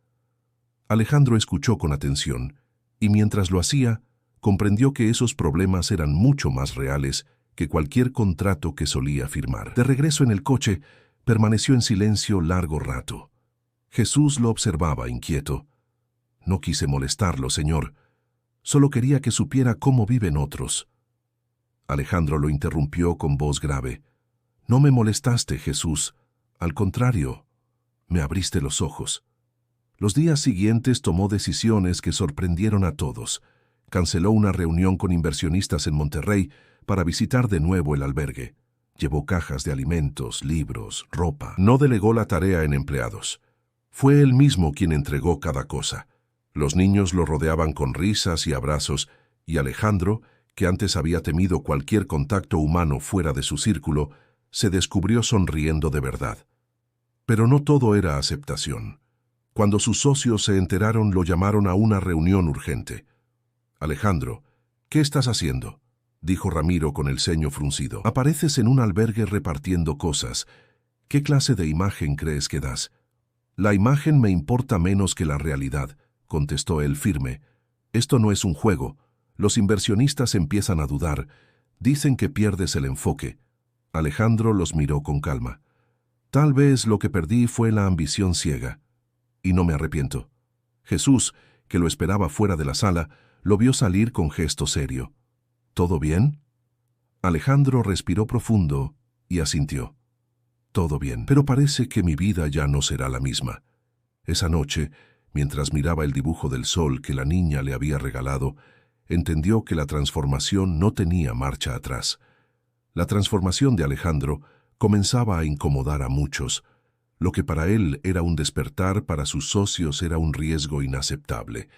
Alejandro escuchó con atención y, mientras lo hacía, comprendió que esos problemas eran mucho más reales que cualquier contrato que solía firmar. De regreso en el coche, permaneció en silencio largo rato. Jesús lo observaba inquieto. «No quise molestarlo, señor. Solo quería que supiera cómo viven otros». Alejandro lo interrumpió con voz grave. «No me molestaste, Jesús. Al contrario, me abriste los ojos». Los días siguientes tomó decisiones que sorprendieron a todos. Canceló una reunión con inversionistas en Monterrey para visitar de nuevo el albergue. Llevó cajas de alimentos, libros, ropa. No delegó la tarea en empleados. Fue él mismo quien entregó cada cosa. Los niños lo rodeaban con risas y abrazos, y Alejandro, que antes había temido cualquier contacto humano fuera de su círculo, se descubrió sonriendo de verdad. Pero no todo era aceptación. Cuando sus socios se enteraron, lo llamaron a una reunión urgente. «Alejandro, ¿qué estás haciendo?», dijo Ramiro con el ceño fruncido. «Apareces en un albergue repartiendo cosas. ¿Qué clase de imagen crees que das?». «La imagen me importa menos que la realidad», contestó él firme. «Esto no es un juego. Los inversionistas empiezan a dudar. Dicen que pierdes el enfoque». Alejandro los miró con calma. «Tal vez lo que perdí fue la ambición ciega. Y no me arrepiento». Jesús, que lo esperaba fuera de la sala, lo vio salir con gesto serio. «¿Todo bien?». Alejandro respiró profundo y asintió. «Todo bien, pero parece que mi vida ya no será la misma». Esa noche, mientras miraba el dibujo del sol que la niña le había regalado, entendió que la transformación no tenía marcha atrás. La transformación de Alejandro comenzaba a incomodar a muchos. Lo que para él era un despertar, para sus socios era un riesgo inaceptable.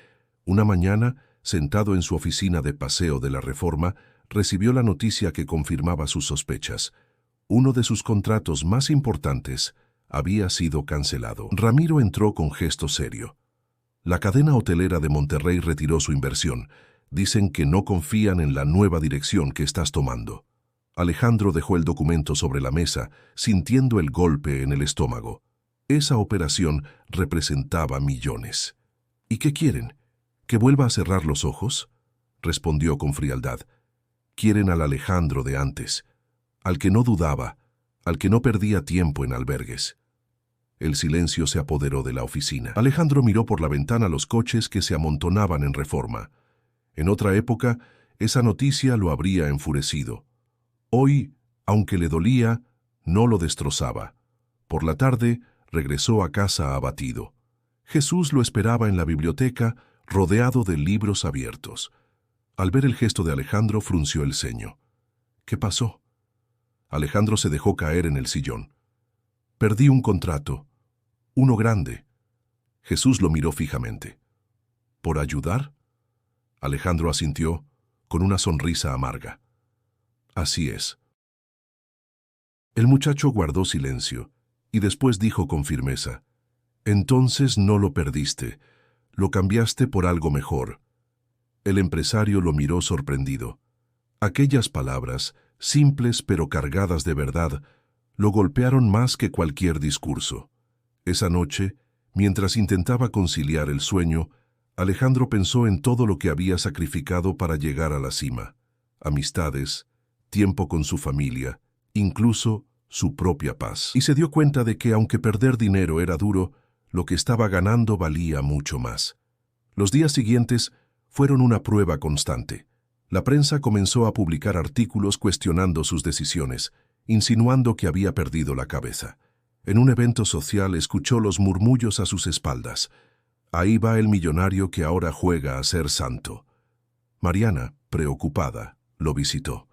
Una mañana, sentado en su oficina de Paseo de la Reforma, recibió la noticia que confirmaba sus sospechas. Uno de sus contratos más importantes había sido cancelado. Ramiro entró con gesto serio. «La cadena hotelera de Monterrey retiró su inversión. Dicen que no confían en la nueva dirección que estás tomando». Alejandro dejó el documento sobre la mesa, sintiendo el golpe en el estómago. Esa operación representaba millones. «¿Y qué quieren? ¿Que vuelva a cerrar los ojos? Respondió con frialdad. Quieren al Alejandro de antes, al que no dudaba, al que no perdía tiempo en albergues. El silencio se apoderó de la oficina. Alejandro miró por la ventana los coches que se amontonaban en Reforma. En otra época, esa noticia lo habría enfurecido. Hoy, aunque le dolía, no lo destrozaba. Por la tarde, regresó a casa abatido. Jesús lo esperaba en la biblioteca, rodeado de libros abiertos. Al ver el gesto de Alejandro, frunció el ceño. ¿Qué pasó? Alejandro se dejó caer en el sillón. Perdí un contrato, uno grande. Jesús lo miró fijamente. ¿Por ayudar? Alejandro asintió, con una sonrisa amarga. Así es. El muchacho guardó silencio, y después dijo con firmeza, entonces no lo perdiste, lo cambiaste por algo mejor. El empresario lo miró sorprendido. Aquellas palabras, simples pero cargadas de verdad, lo golpearon más que cualquier discurso. Esa noche, mientras intentaba conciliar el sueño, Alejandro pensó en todo lo que había sacrificado para llegar a la cima. Amistades, tiempo con su familia, incluso su propia paz. Y se dio cuenta de que, aunque perder dinero era duro, lo que estaba ganando valía mucho más. Los días siguientes fueron una prueba constante. La prensa comenzó a publicar artículos cuestionando sus decisiones, insinuando que había perdido la cabeza. En un evento social escuchó los murmullos a sus espaldas. Ahí va el millonario que ahora juega a ser santo. Mariana, preocupada, lo visitó.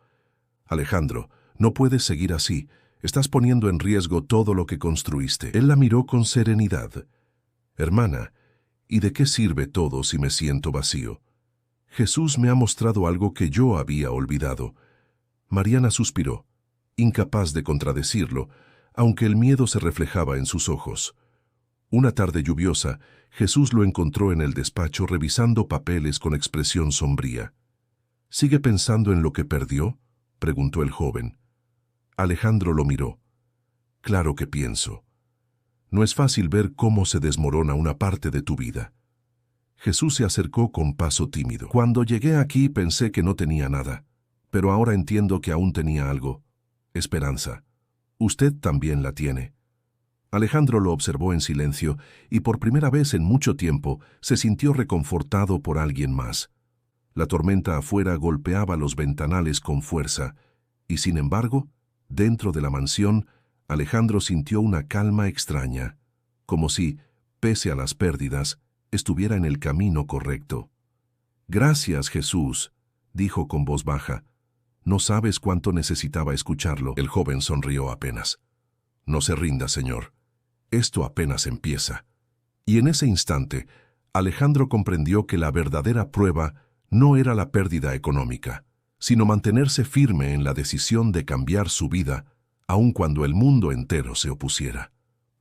Alejandro, no puedes seguir así. Estás poniendo en riesgo todo lo que construiste. Él la miró con serenidad. Hermana, ¿y de qué sirve todo si me siento vacío? Jesús me ha mostrado algo que yo había olvidado. Mariana suspiró, incapaz de contradecirlo, aunque el miedo se reflejaba en sus ojos. Una tarde lluviosa, Jesús lo encontró en el despacho revisando papeles con expresión sombría. ¿Sigue pensando en lo que perdió?, preguntó el joven. Alejandro lo miró. Claro que pienso. No es fácil ver cómo se desmorona una parte de tu vida. Jesús se acercó con paso tímido. Cuando llegué aquí pensé que no tenía nada, pero ahora entiendo que aún tenía algo. Esperanza. Usted también la tiene. Alejandro lo observó en silencio y por primera vez en mucho tiempo se sintió reconfortado por alguien más. La tormenta afuera golpeaba los ventanales con fuerza y, sin embargo, dentro de la mansión, Alejandro sintió una calma extraña, como si, pese a las pérdidas, estuviera en el camino correcto. Gracias, Jesús, dijo con voz baja. No sabes cuánto necesitaba escucharlo. El joven sonrió apenas. No se rinda, señor. Esto apenas empieza. Y en ese instante, Alejandro comprendió que la verdadera prueba no era la pérdida económica, sino mantenerse firme en la decisión de cambiar su vida, aun cuando el mundo entero se opusiera.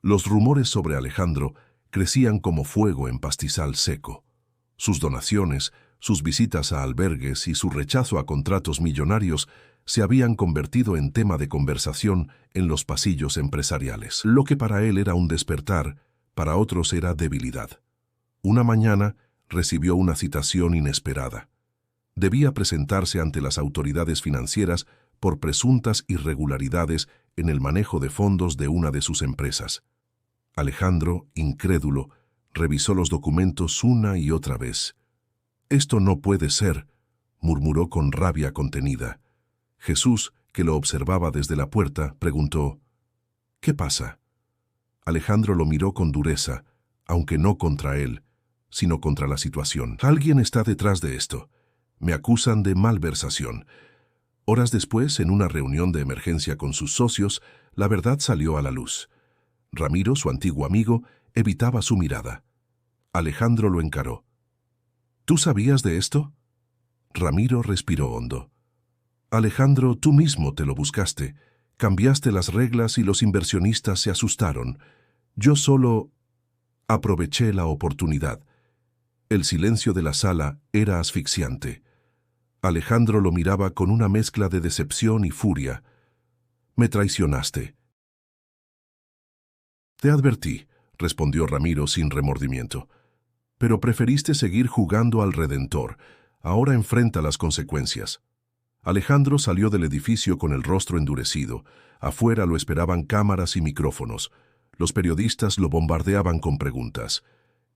Los rumores sobre Alejandro crecían como fuego en pastizal seco. Sus donaciones, sus visitas a albergues y su rechazo a contratos millonarios se habían convertido en tema de conversación en los pasillos empresariales. Lo que para él era un despertar, para otros era debilidad. Una mañana recibió una citación inesperada. Debía presentarse ante las autoridades financieras por presuntas irregularidades en el manejo de fondos de una de sus empresas. Alejandro, incrédulo, revisó los documentos una y otra vez. «Esto no puede ser», murmuró con rabia contenida. Jesús, que lo observaba desde la puerta, preguntó, «¿Qué pasa?». Alejandro lo miró con dureza, aunque no contra él, sino contra la situación. «Alguien está detrás de esto. Me acusan de malversación». Horas después, en una reunión de emergencia con sus socios, la verdad salió a la luz. Ramiro, su antiguo amigo, evitaba su mirada. Alejandro lo encaró. «¿Tú sabías de esto?». Ramiro respiró hondo. «Alejandro, tú mismo te lo buscaste. Cambiaste las reglas y los inversionistas se asustaron. Yo solo aproveché la oportunidad». El silencio de la sala era asfixiante. Alejandro lo miraba con una mezcla de decepción y furia. «Me traicionaste». «Te advertí», respondió Ramiro sin remordimiento. pero preferiste seguir jugando al Redentor. Ahora enfrenta las consecuencias. Alejandro salió del edificio con el rostro endurecido. Afuera lo esperaban cámaras y micrófonos. Los periodistas lo bombardeaban con preguntas.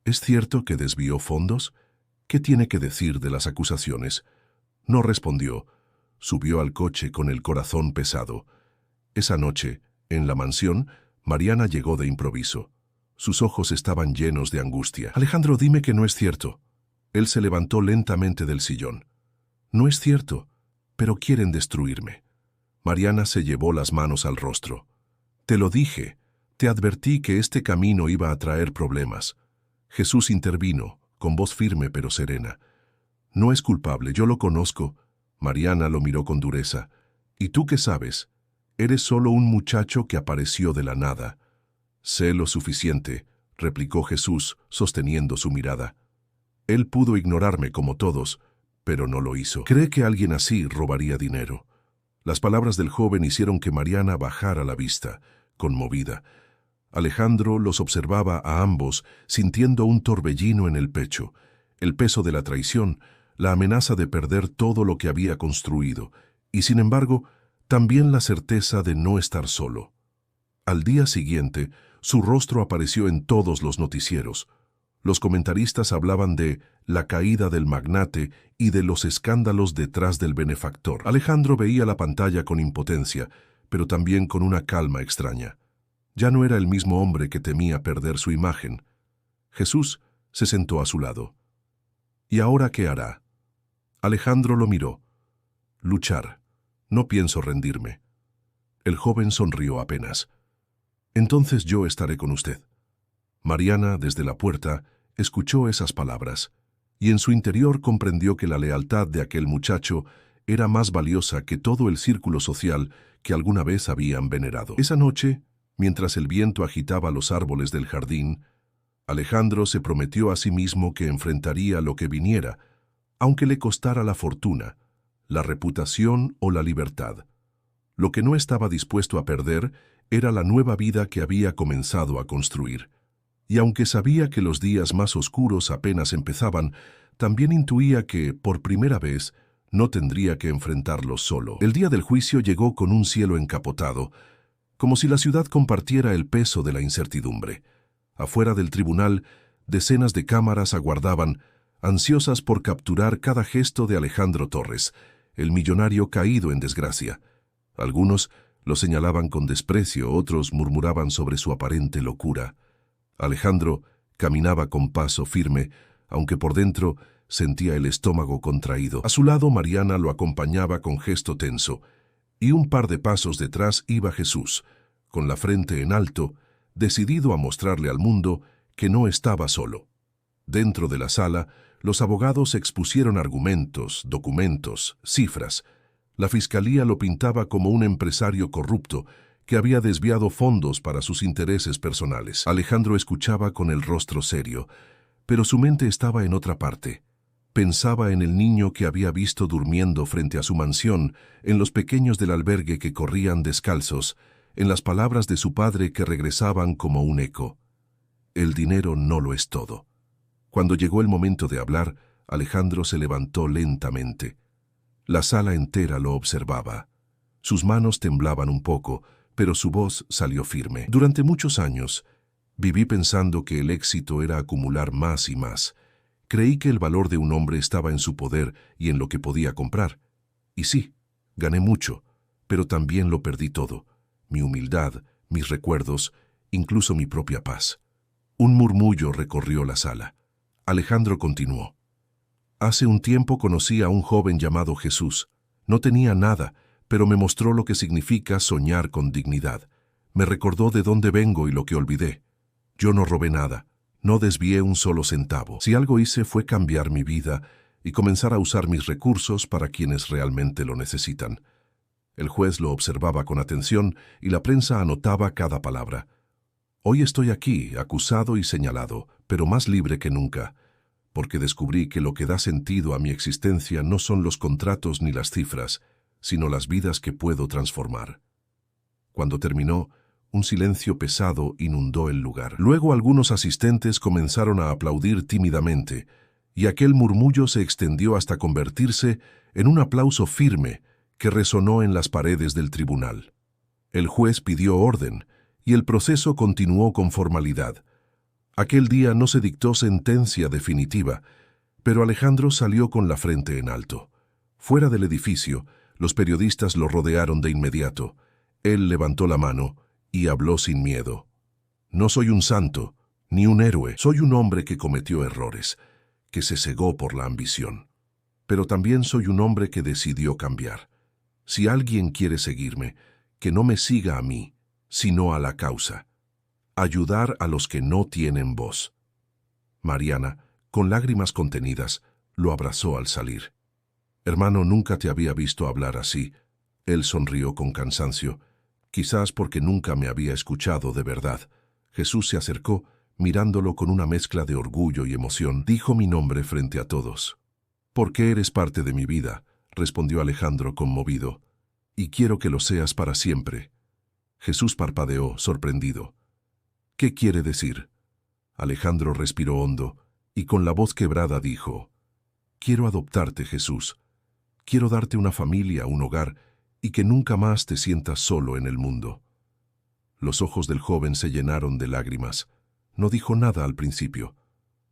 ¿Es cierto que desvió fondos? ¿Qué tiene que decir de las acusaciones? No respondió. Subió al coche con el corazón pesado. Esa noche, en la mansión, Mariana llegó de improviso. Sus ojos estaban llenos de angustia. Alejandro, dime que no es cierto. Él se levantó lentamente del sillón. No es cierto, pero quieren destruirme. Mariana se llevó las manos al rostro. Te lo dije, te advertí que este camino iba a traer problemas. Jesús intervino, con voz firme pero serena. No es culpable, yo lo conozco. Mariana lo miró con dureza. ¿Y tú qué sabes? Eres solo un muchacho que apareció de la nada. Sé lo suficiente, replicó Jesús, sosteniendo su mirada. Él pudo ignorarme como todos, pero no lo hizo. ¿Cree que alguien así robaría dinero? Las palabras del joven hicieron que Mariana bajara la vista, conmovida. Alejandro los observaba a ambos, sintiendo un torbellino en el pecho, el peso de la traición, la amenaza de perder todo lo que había construido, y sin embargo, también la certeza de no estar solo. Al día siguiente, su rostro apareció en todos los noticieros. Los comentaristas hablaban de la caída del magnate y de los escándalos detrás del benefactor. Alejandro veía la pantalla con impotencia, pero también con una calma extraña. Ya no era el mismo hombre que temía perder su imagen. Jesús se sentó a su lado. ¿Y ahora qué hará? Alejandro lo miró. Luchar. No pienso rendirme. El joven sonrió apenas. Entonces yo estaré con usted. Mariana, desde la puerta, escuchó esas palabras, y en su interior comprendió que la lealtad de aquel muchacho era más valiosa que todo el círculo social que alguna vez habían venerado. Esa noche, mientras el viento agitaba los árboles del jardín, Alejandro se prometió a sí mismo que enfrentaría lo que viniera, aunque le costara la fortuna, la reputación o la libertad. Lo que no estaba dispuesto a perder era la nueva vida que había comenzado a construir. Y aunque sabía que los días más oscuros apenas empezaban, también intuía que, por primera vez, no tendría que enfrentarlos solo. El día del juicio llegó con un cielo encapotado, como si la ciudad compartiera el peso de la incertidumbre. Afuera del tribunal, decenas de cámaras aguardaban, ansiosas por capturar cada gesto de Alejandro Torres, el millonario caído en desgracia. Algunos lo señalaban con desprecio, otros murmuraban sobre su aparente locura. Alejandro caminaba con paso firme, aunque por dentro sentía el estómago contraído. A su lado Mariana lo acompañaba con gesto tenso, y un par de pasos detrás iba Jesús, con la frente en alto, decidido a mostrarle al mundo que no estaba solo. Dentro de la sala, los abogados expusieron argumentos, documentos, cifras. La fiscalía lo pintaba como un empresario corrupto que había desviado fondos para sus intereses personales. Alejandro escuchaba con el rostro serio, pero su mente estaba en otra parte. Pensaba en el niño que había visto durmiendo frente a su mansión, en los pequeños del albergue que corrían descalzos, en las palabras de su padre que regresaban como un eco. El dinero no lo es todo. Cuando llegó el momento de hablar, Alejandro se levantó lentamente. La sala entera lo observaba. Sus manos temblaban un poco, pero su voz salió firme. Durante muchos años, viví pensando que el éxito era acumular más y más. Creí que el valor de un hombre estaba en su poder y en lo que podía comprar. Y sí, gané mucho, pero también lo perdí todo. Mi humildad, mis recuerdos, incluso mi propia paz. Un murmullo recorrió la sala. Alejandro continuó. Hace un tiempo conocí a un joven llamado Jesús. No tenía nada, pero me mostró lo que significa soñar con dignidad. Me recordó de dónde vengo y lo que olvidé. Yo no robé nada, no desvié un solo centavo. Si algo hice fue cambiar mi vida y comenzar a usar mis recursos para quienes realmente lo necesitan. El juez lo observaba con atención y la prensa anotaba cada palabra. Hoy estoy aquí, acusado y señalado, pero más libre que nunca, porque descubrí que lo que da sentido a mi existencia no son los contratos ni las cifras, sino las vidas que puedo transformar. Cuando terminó, Un silencio pesado inundó el lugar. Luego algunos asistentes comenzaron a aplaudir tímidamente, y aquel murmullo se extendió hasta convertirse en un aplauso firme que resonó en las paredes del tribunal. El juez pidió orden, y el proceso continuó con formalidad. Aquel día no se dictó sentencia definitiva, pero Alejandro salió con la frente en alto. Fuera del edificio, los periodistas lo rodearon de inmediato. Él levantó la mano y habló sin miedo. No soy un santo, ni un héroe. Soy un hombre que cometió errores, que se cegó por la ambición. Pero también soy un hombre que decidió cambiar. Si alguien quiere seguirme, que no me siga a mí, sino a la causa. Ayudar a los que no tienen voz. Mariana, con lágrimas contenidas, lo abrazó al salir. Hermano, nunca te había visto hablar así. Él sonrió con cansancio, quizás porque nunca me había escuchado de verdad. Jesús se acercó, mirándolo con una mezcla de orgullo y emoción. Dijo mi nombre frente a todos. «Porque eres parte de mi vida», respondió Alejandro conmovido, «y quiero que lo seas para siempre». Jesús parpadeó, sorprendido. «¿Qué quiere decir?» Alejandro respiró hondo y con la voz quebrada dijo, «Quiero adoptarte, Jesús. Quiero darte una familia, un hogar, y que nunca más te sientas solo en el mundo». Los ojos del joven se llenaron de lágrimas. No dijo nada al principio,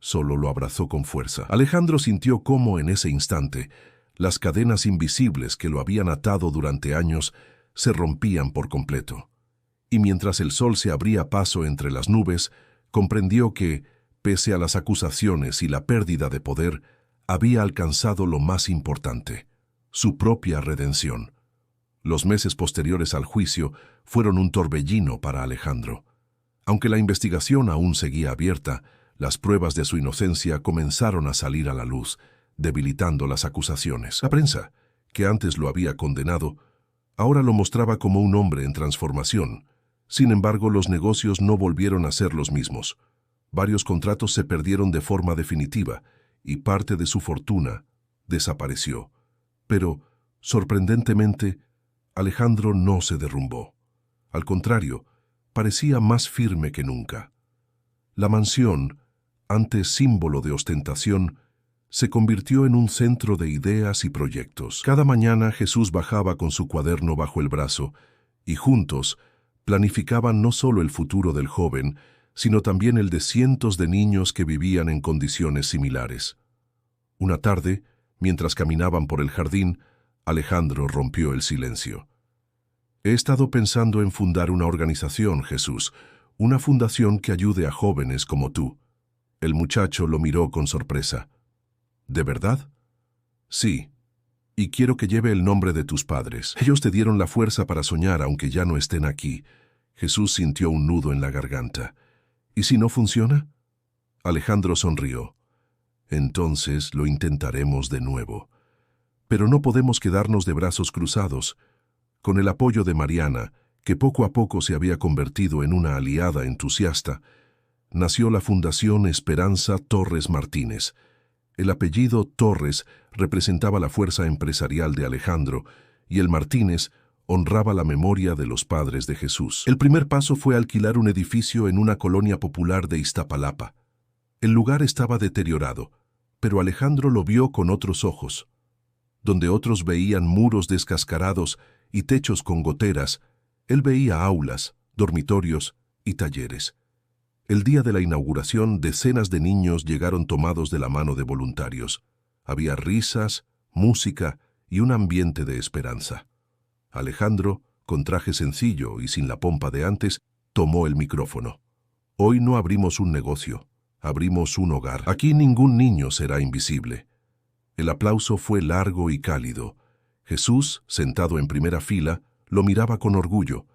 solo lo abrazó con fuerza. Alejandro sintió cómo en ese instante las cadenas invisibles que lo habían atado durante años se rompían por completo. Y mientras el sol se abría paso entre las nubes, comprendió que, pese a las acusaciones y la pérdida de poder, había alcanzado lo más importante, su propia redención. Los meses posteriores al juicio fueron un torbellino para Alejandro. Aunque la investigación aún seguía abierta, las pruebas de su inocencia comenzaron a salir a la luz, debilitando las acusaciones. La prensa, que antes lo había condenado, ahora lo mostraba como un hombre en transformación. Sin embargo, los negocios no volvieron a ser los mismos. Varios contratos se perdieron de forma definitiva y parte de su fortuna desapareció. Pero, sorprendentemente, Alejandro no se derrumbó. Al contrario, parecía más firme que nunca. La mansión, antes símbolo de ostentación, se convirtió en un centro de ideas y proyectos. Cada mañana Jesús bajaba con su cuaderno bajo el brazo y juntos planificaban no solo el futuro del joven, sino también el de cientos de niños que vivían en condiciones similares. Una tarde, mientras caminaban por el jardín, Alejandro rompió el silencio. «He estado pensando en fundar una organización, Jesús, una fundación que ayude a jóvenes como tú». El muchacho lo miró con sorpresa. «¿De verdad?» «Sí, y quiero que lleve el nombre de tus padres. Ellos te dieron la fuerza para soñar aunque ya no estén aquí». Jesús sintió un nudo en la garganta. «¿Y si no funciona?» Alejandro sonrió. «Entonces lo intentaremos de nuevo. Pero no podemos quedarnos de brazos cruzados». Con el apoyo de Mariana, que poco a poco se había convertido en una aliada entusiasta, nació la Fundación Esperanza Torres Martínez. El apellido Torres representaba la fuerza empresarial de Alejandro y el Martínez honraba la memoria de los padres de Jesús. El primer paso fue alquilar un edificio en una colonia popular de Iztapalapa. El lugar estaba deteriorado, pero Alejandro lo vio con otros ojos. Donde otros veían muros descascarados y techos con goteras, él veía aulas, dormitorios y talleres. El día de la inauguración, decenas de niños llegaron tomados de la mano de voluntarios. Había risas, música y un ambiente de esperanza. Alejandro, con traje sencillo y sin la pompa de antes, tomó el micrófono. «Hoy no abrimos un negocio, abrimos un hogar. Aquí ningún niño será invisible». El aplauso fue largo y cálido. Jesús, sentado en primera fila, lo miraba con orgullo.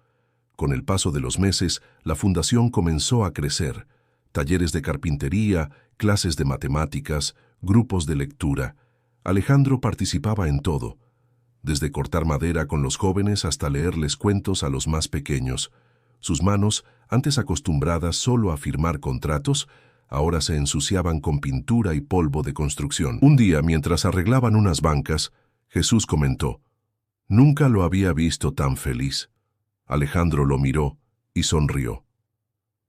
Con el paso de los meses, la fundación comenzó a crecer. Talleres de carpintería, clases de matemáticas, grupos de lectura. Alejandro participaba en todo, desde cortar madera con los jóvenes hasta leerles cuentos a los más pequeños. Sus manos, antes acostumbradas solo a firmar contratos, ahora se ensuciaban con pintura y polvo de construcción. Un día, mientras arreglaban unas bancas, Jesús comentó, «Nunca lo había visto tan feliz». Alejandro lo miró y sonrió.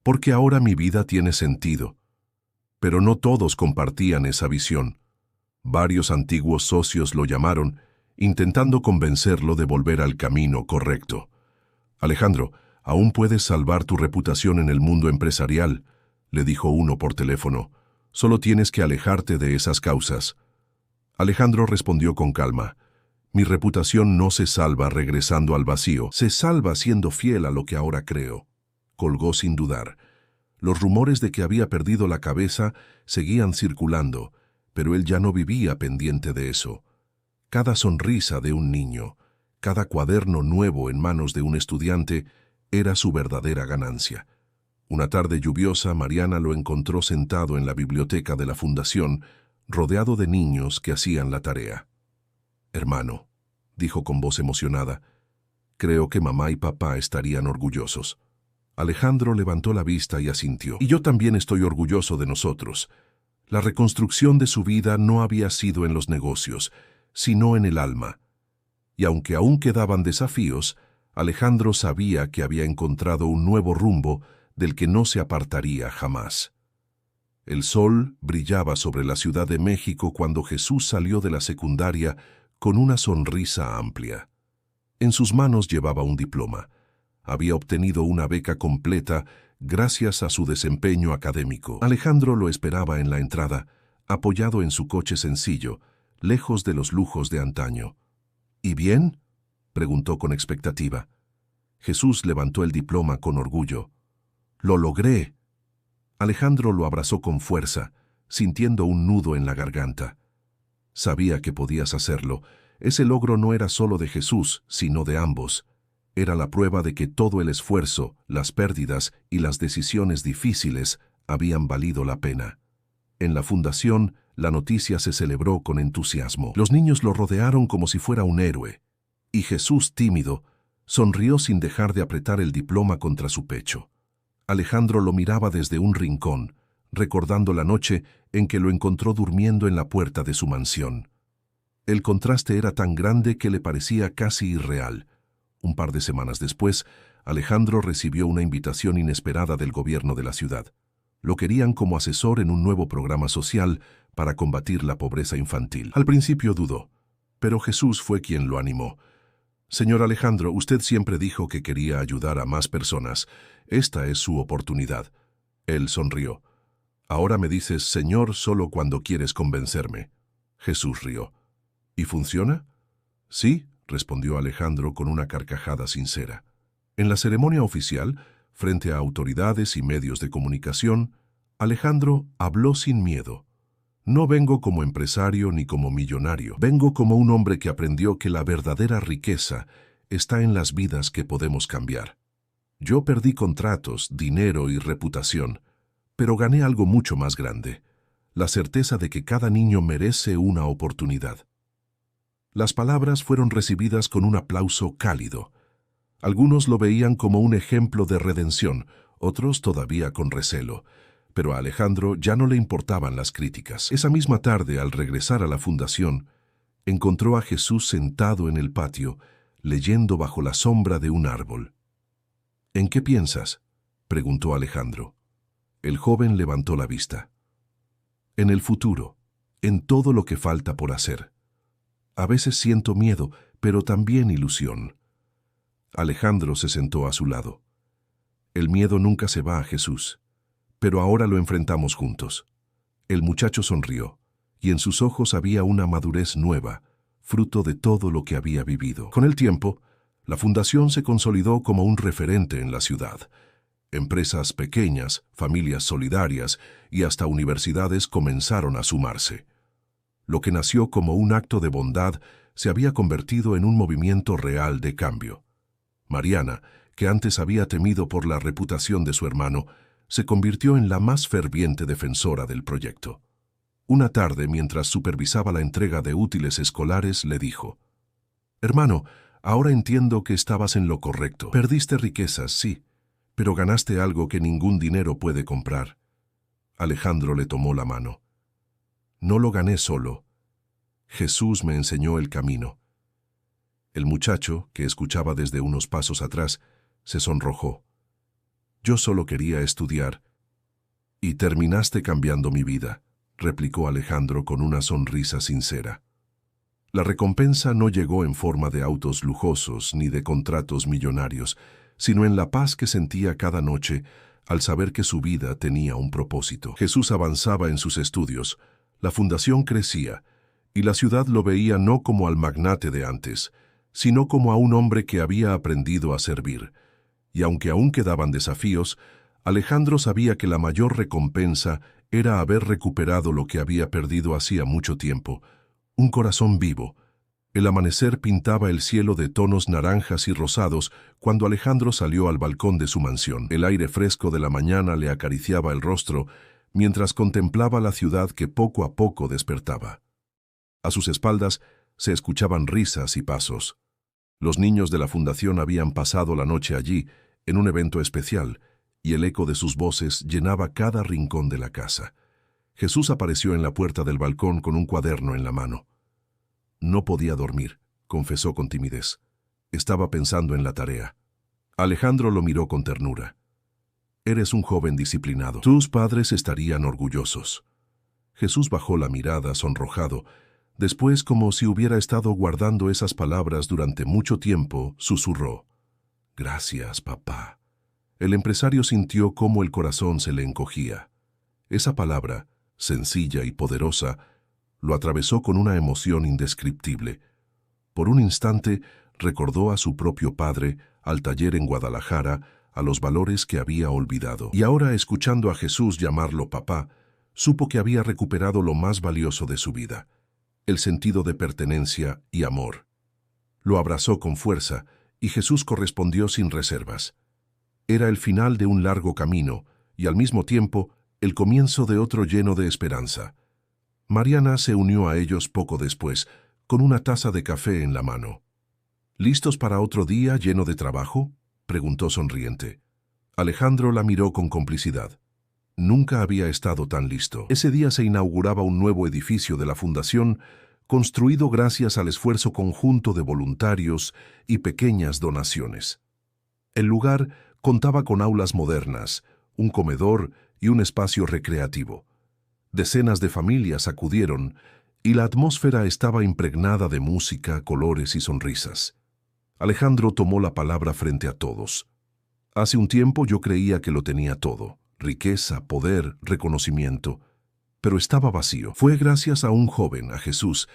Porque ahora mi vida tiene sentido. Pero no todos compartían esa visión. Varios antiguos socios lo llamaron, intentando convencerlo de volver al camino correcto. Alejandro, aún puedes salvar tu reputación en el mundo empresarial, le dijo uno por teléfono. Solo tienes que alejarte de esas causas. Alejandro respondió con calma. Mi reputación no se salva regresando al vacío, se salva siendo fiel a lo que ahora creo. Colgó sin dudar. Los rumores de que había perdido la cabeza seguían circulando, pero él ya no vivía pendiente de eso. Cada sonrisa de un niño, cada cuaderno nuevo en manos de un estudiante, era su verdadera ganancia. Una tarde lluviosa, Mariana lo encontró sentado en la biblioteca de la fundación, rodeado de niños que hacían la tarea. «Hermano», dijo con voz emocionada, «creo que mamá y papá estarían orgullosos». Alejandro levantó la vista y asintió. «Y yo también estoy orgulloso de nosotros». La reconstrucción de su vida no había sido en los negocios, sino en el alma. Y aunque aún quedaban desafíos, Alejandro sabía que había encontrado un nuevo rumbo del que no se apartaría jamás. El sol brillaba sobre la Ciudad de México cuando Jesús salió de la secundaria con una sonrisa amplia. En sus manos llevaba un diploma. Había obtenido una beca completa gracias a su desempeño académico. Alejandro lo esperaba en la entrada, apoyado en su coche sencillo, lejos de los lujos de antaño. «¿Y bien?», preguntó con expectativa. Jesús levantó el diploma con orgullo. «Lo logré». Alejandro lo abrazó con fuerza, sintiendo un nudo en la garganta. Sabía que podías hacerlo. Ese logro no era solo de Jesús, sino de ambos. Era la prueba de que todo el esfuerzo, las pérdidas y las decisiones difíciles habían valido la pena. En la fundación, la noticia se celebró con entusiasmo. Los niños lo rodearon como si fuera un héroe. Y Jesús, tímido, sonrió sin dejar de apretar el diploma contra su pecho. Alejandro lo miraba desde un rincón, recordando la noche en que lo encontró durmiendo en la puerta de su mansión. El contraste era tan grande que le parecía casi irreal. Un par de semanas después, Alejandro recibió una invitación inesperada del gobierno de la ciudad. Lo querían como asesor en un nuevo programa social para combatir la pobreza infantil. Al principio dudó, pero Jesús fue quien lo animó. «Señor Alejandro, usted siempre dijo que quería ayudar a más personas. Esta es su oportunidad». Él sonrió. «Ahora me dices Señor solo cuando quieres convencerme». Jesús rió. «¿Y funciona?» «Sí», respondió Alejandro con una carcajada sincera. En la ceremonia oficial, frente a autoridades y medios de comunicación, Alejandro habló sin miedo. «No vengo como empresario ni como millonario. Vengo como un hombre que aprendió que la verdadera riqueza está en las vidas que podemos cambiar. Yo perdí contratos, dinero y reputación, pero gané algo mucho más grande, la certeza de que cada niño merece una oportunidad». Las palabras fueron recibidas con un aplauso cálido. Algunos lo veían como un ejemplo de redención, otros todavía con recelo. Pero a Alejandro ya no le importaban las críticas. Esa misma tarde, al regresar a la fundación, encontró a Jesús sentado en el patio, leyendo bajo la sombra de un árbol. «¿En qué piensas?», preguntó Alejandro. El joven levantó la vista. «En el futuro, en todo lo que falta por hacer. A veces siento miedo, pero también ilusión». Alejandro se sentó a su lado. «El miedo nunca se va a Jesús, pero ahora lo enfrentamos juntos». El muchacho sonrió, y en sus ojos había una madurez nueva, fruto de todo lo que había vivido. Con el tiempo, la fundación se consolidó como un referente en la ciudad. Empresas pequeñas, familias solidarias y hasta universidades comenzaron a sumarse. Lo que nació como un acto de bondad se había convertido en un movimiento real de cambio. Mariana, que antes había temido por la reputación de su hermano, se convirtió en la más ferviente defensora del proyecto. Una tarde, mientras supervisaba la entrega de útiles escolares, le dijo: «Hermano, ahora entiendo que estabas en lo correcto. Perdiste riquezas, sí, pero ganaste algo que ningún dinero puede comprar». Alejandro le tomó la mano. «No lo gané solo. Jesús me enseñó el camino». El muchacho, que escuchaba desde unos pasos atrás, se sonrojó. Yo solo quería estudiar. Y terminaste cambiando mi vida, replicó Alejandro con una sonrisa sincera. La recompensa no llegó en forma de autos lujosos ni de contratos millonarios, sino en la paz que sentía cada noche al saber que su vida tenía un propósito. Jesús avanzaba en sus estudios, la fundación crecía, y la ciudad lo veía no como al magnate de antes, sino como a un hombre que había aprendido a servir. Y aunque aún quedaban desafíos, Alejandro sabía que la mayor recompensa era haber recuperado lo que había perdido hacía mucho tiempo, un corazón vivo. El amanecer pintaba el cielo de tonos naranjas y rosados cuando Alejandro salió al balcón de su mansión. El aire fresco de la mañana le acariciaba el rostro mientras contemplaba la ciudad que poco a poco despertaba. A sus espaldas se escuchaban risas y pasos. Los niños de la fundación habían pasado la noche allí, en un evento especial, y el eco de sus voces llenaba cada rincón de la casa. Jesús apareció en la puerta del balcón con un cuaderno en la mano. No podía dormir, confesó con timidez. Estaba pensando en la tarea. Alejandro lo miró con ternura. Eres un joven disciplinado. Tus padres estarían orgullosos. Jesús bajó la mirada sonrojado. Después, como si hubiera estado guardando esas palabras durante mucho tiempo, susurró: Gracias, papá. El empresario sintió cómo el corazón se le encogía. Esa palabra, sencilla y poderosa, lo atravesó con una emoción indescriptible. Por un instante recordó a su propio padre, al taller en Guadalajara, a los valores que había olvidado. Y ahora, escuchando a Jesús llamarlo papá, supo que había recuperado lo más valioso de su vida: el sentido de pertenencia y amor. Lo abrazó con fuerza y Jesús correspondió sin reservas. Era el final de un largo camino y al mismo tiempo el comienzo de otro lleno de esperanza. Mariana se unió a ellos poco después, con una taza de café en la mano. ¿Listos para otro día lleno de trabajo?, preguntó sonriente. Alejandro la miró con complicidad. Nunca había estado tan listo. Ese día se inauguraba un nuevo edificio de la fundación, construido gracias al esfuerzo conjunto de voluntarios y pequeñas donaciones. El lugar contaba con aulas modernas, un comedor y un espacio recreativo. Decenas de familias acudieron y la atmósfera estaba impregnada de música, colores y sonrisas. Alejandro tomó la palabra frente a todos. Hace un tiempo yo creía que lo tenía todo: riqueza, poder, reconocimiento. Pero estaba vacío. Fue gracias a un joven, a Jesús,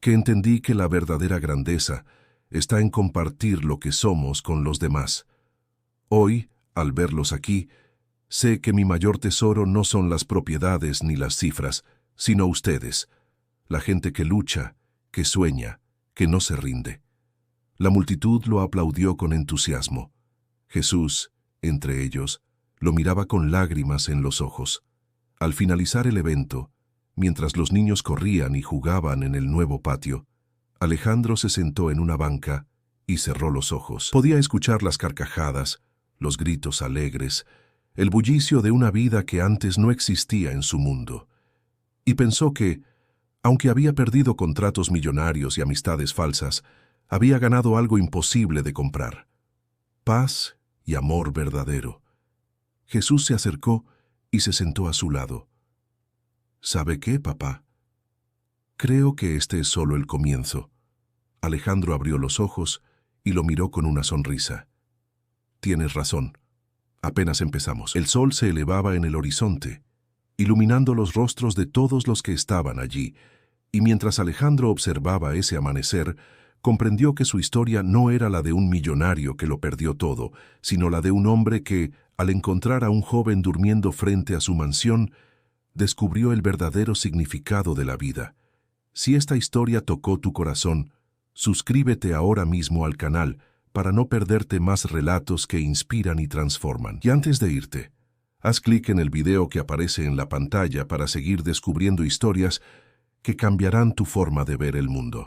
que entendí que la verdadera grandeza está en compartir lo que somos con los demás. Hoy, al verlos aquí, sé que mi mayor tesoro no son las propiedades ni las cifras, sino ustedes, la gente que lucha, que sueña, que no se rinde. La multitud lo aplaudió con entusiasmo. Jesús, entre ellos, lo miraba con lágrimas en los ojos. Al finalizar el evento, mientras los niños corrían y jugaban en el nuevo patio, Alejandro se sentó en una banca y cerró los ojos. Podía escuchar las carcajadas, los gritos alegres, el bullicio de una vida que antes no existía en su mundo. Y pensó que, aunque había perdido contratos millonarios y amistades falsas, había ganado algo imposible de comprar: paz y amor verdadero. Jesús se acercó y se sentó a su lado. ¿Sabe qué, papá? Creo que este es solo el comienzo. Alejandro abrió los ojos y lo miró con una sonrisa. Tienes razón. Apenas empezamos. El sol se elevaba en el horizonte, iluminando los rostros de todos los que estaban allí, y mientras Alejandro observaba ese amanecer, comprendió que su historia no era la de un millonario que lo perdió todo, sino la de un hombre que, al encontrar a un joven durmiendo frente a su mansión, descubrió el verdadero significado de la vida. Si esta historia tocó tu corazón, suscríbete ahora mismo al canal para no perderte más relatos que inspiran y transforman. Y antes de irte, haz clic en el video que aparece en la pantalla para seguir descubriendo historias que cambiarán tu forma de ver el mundo.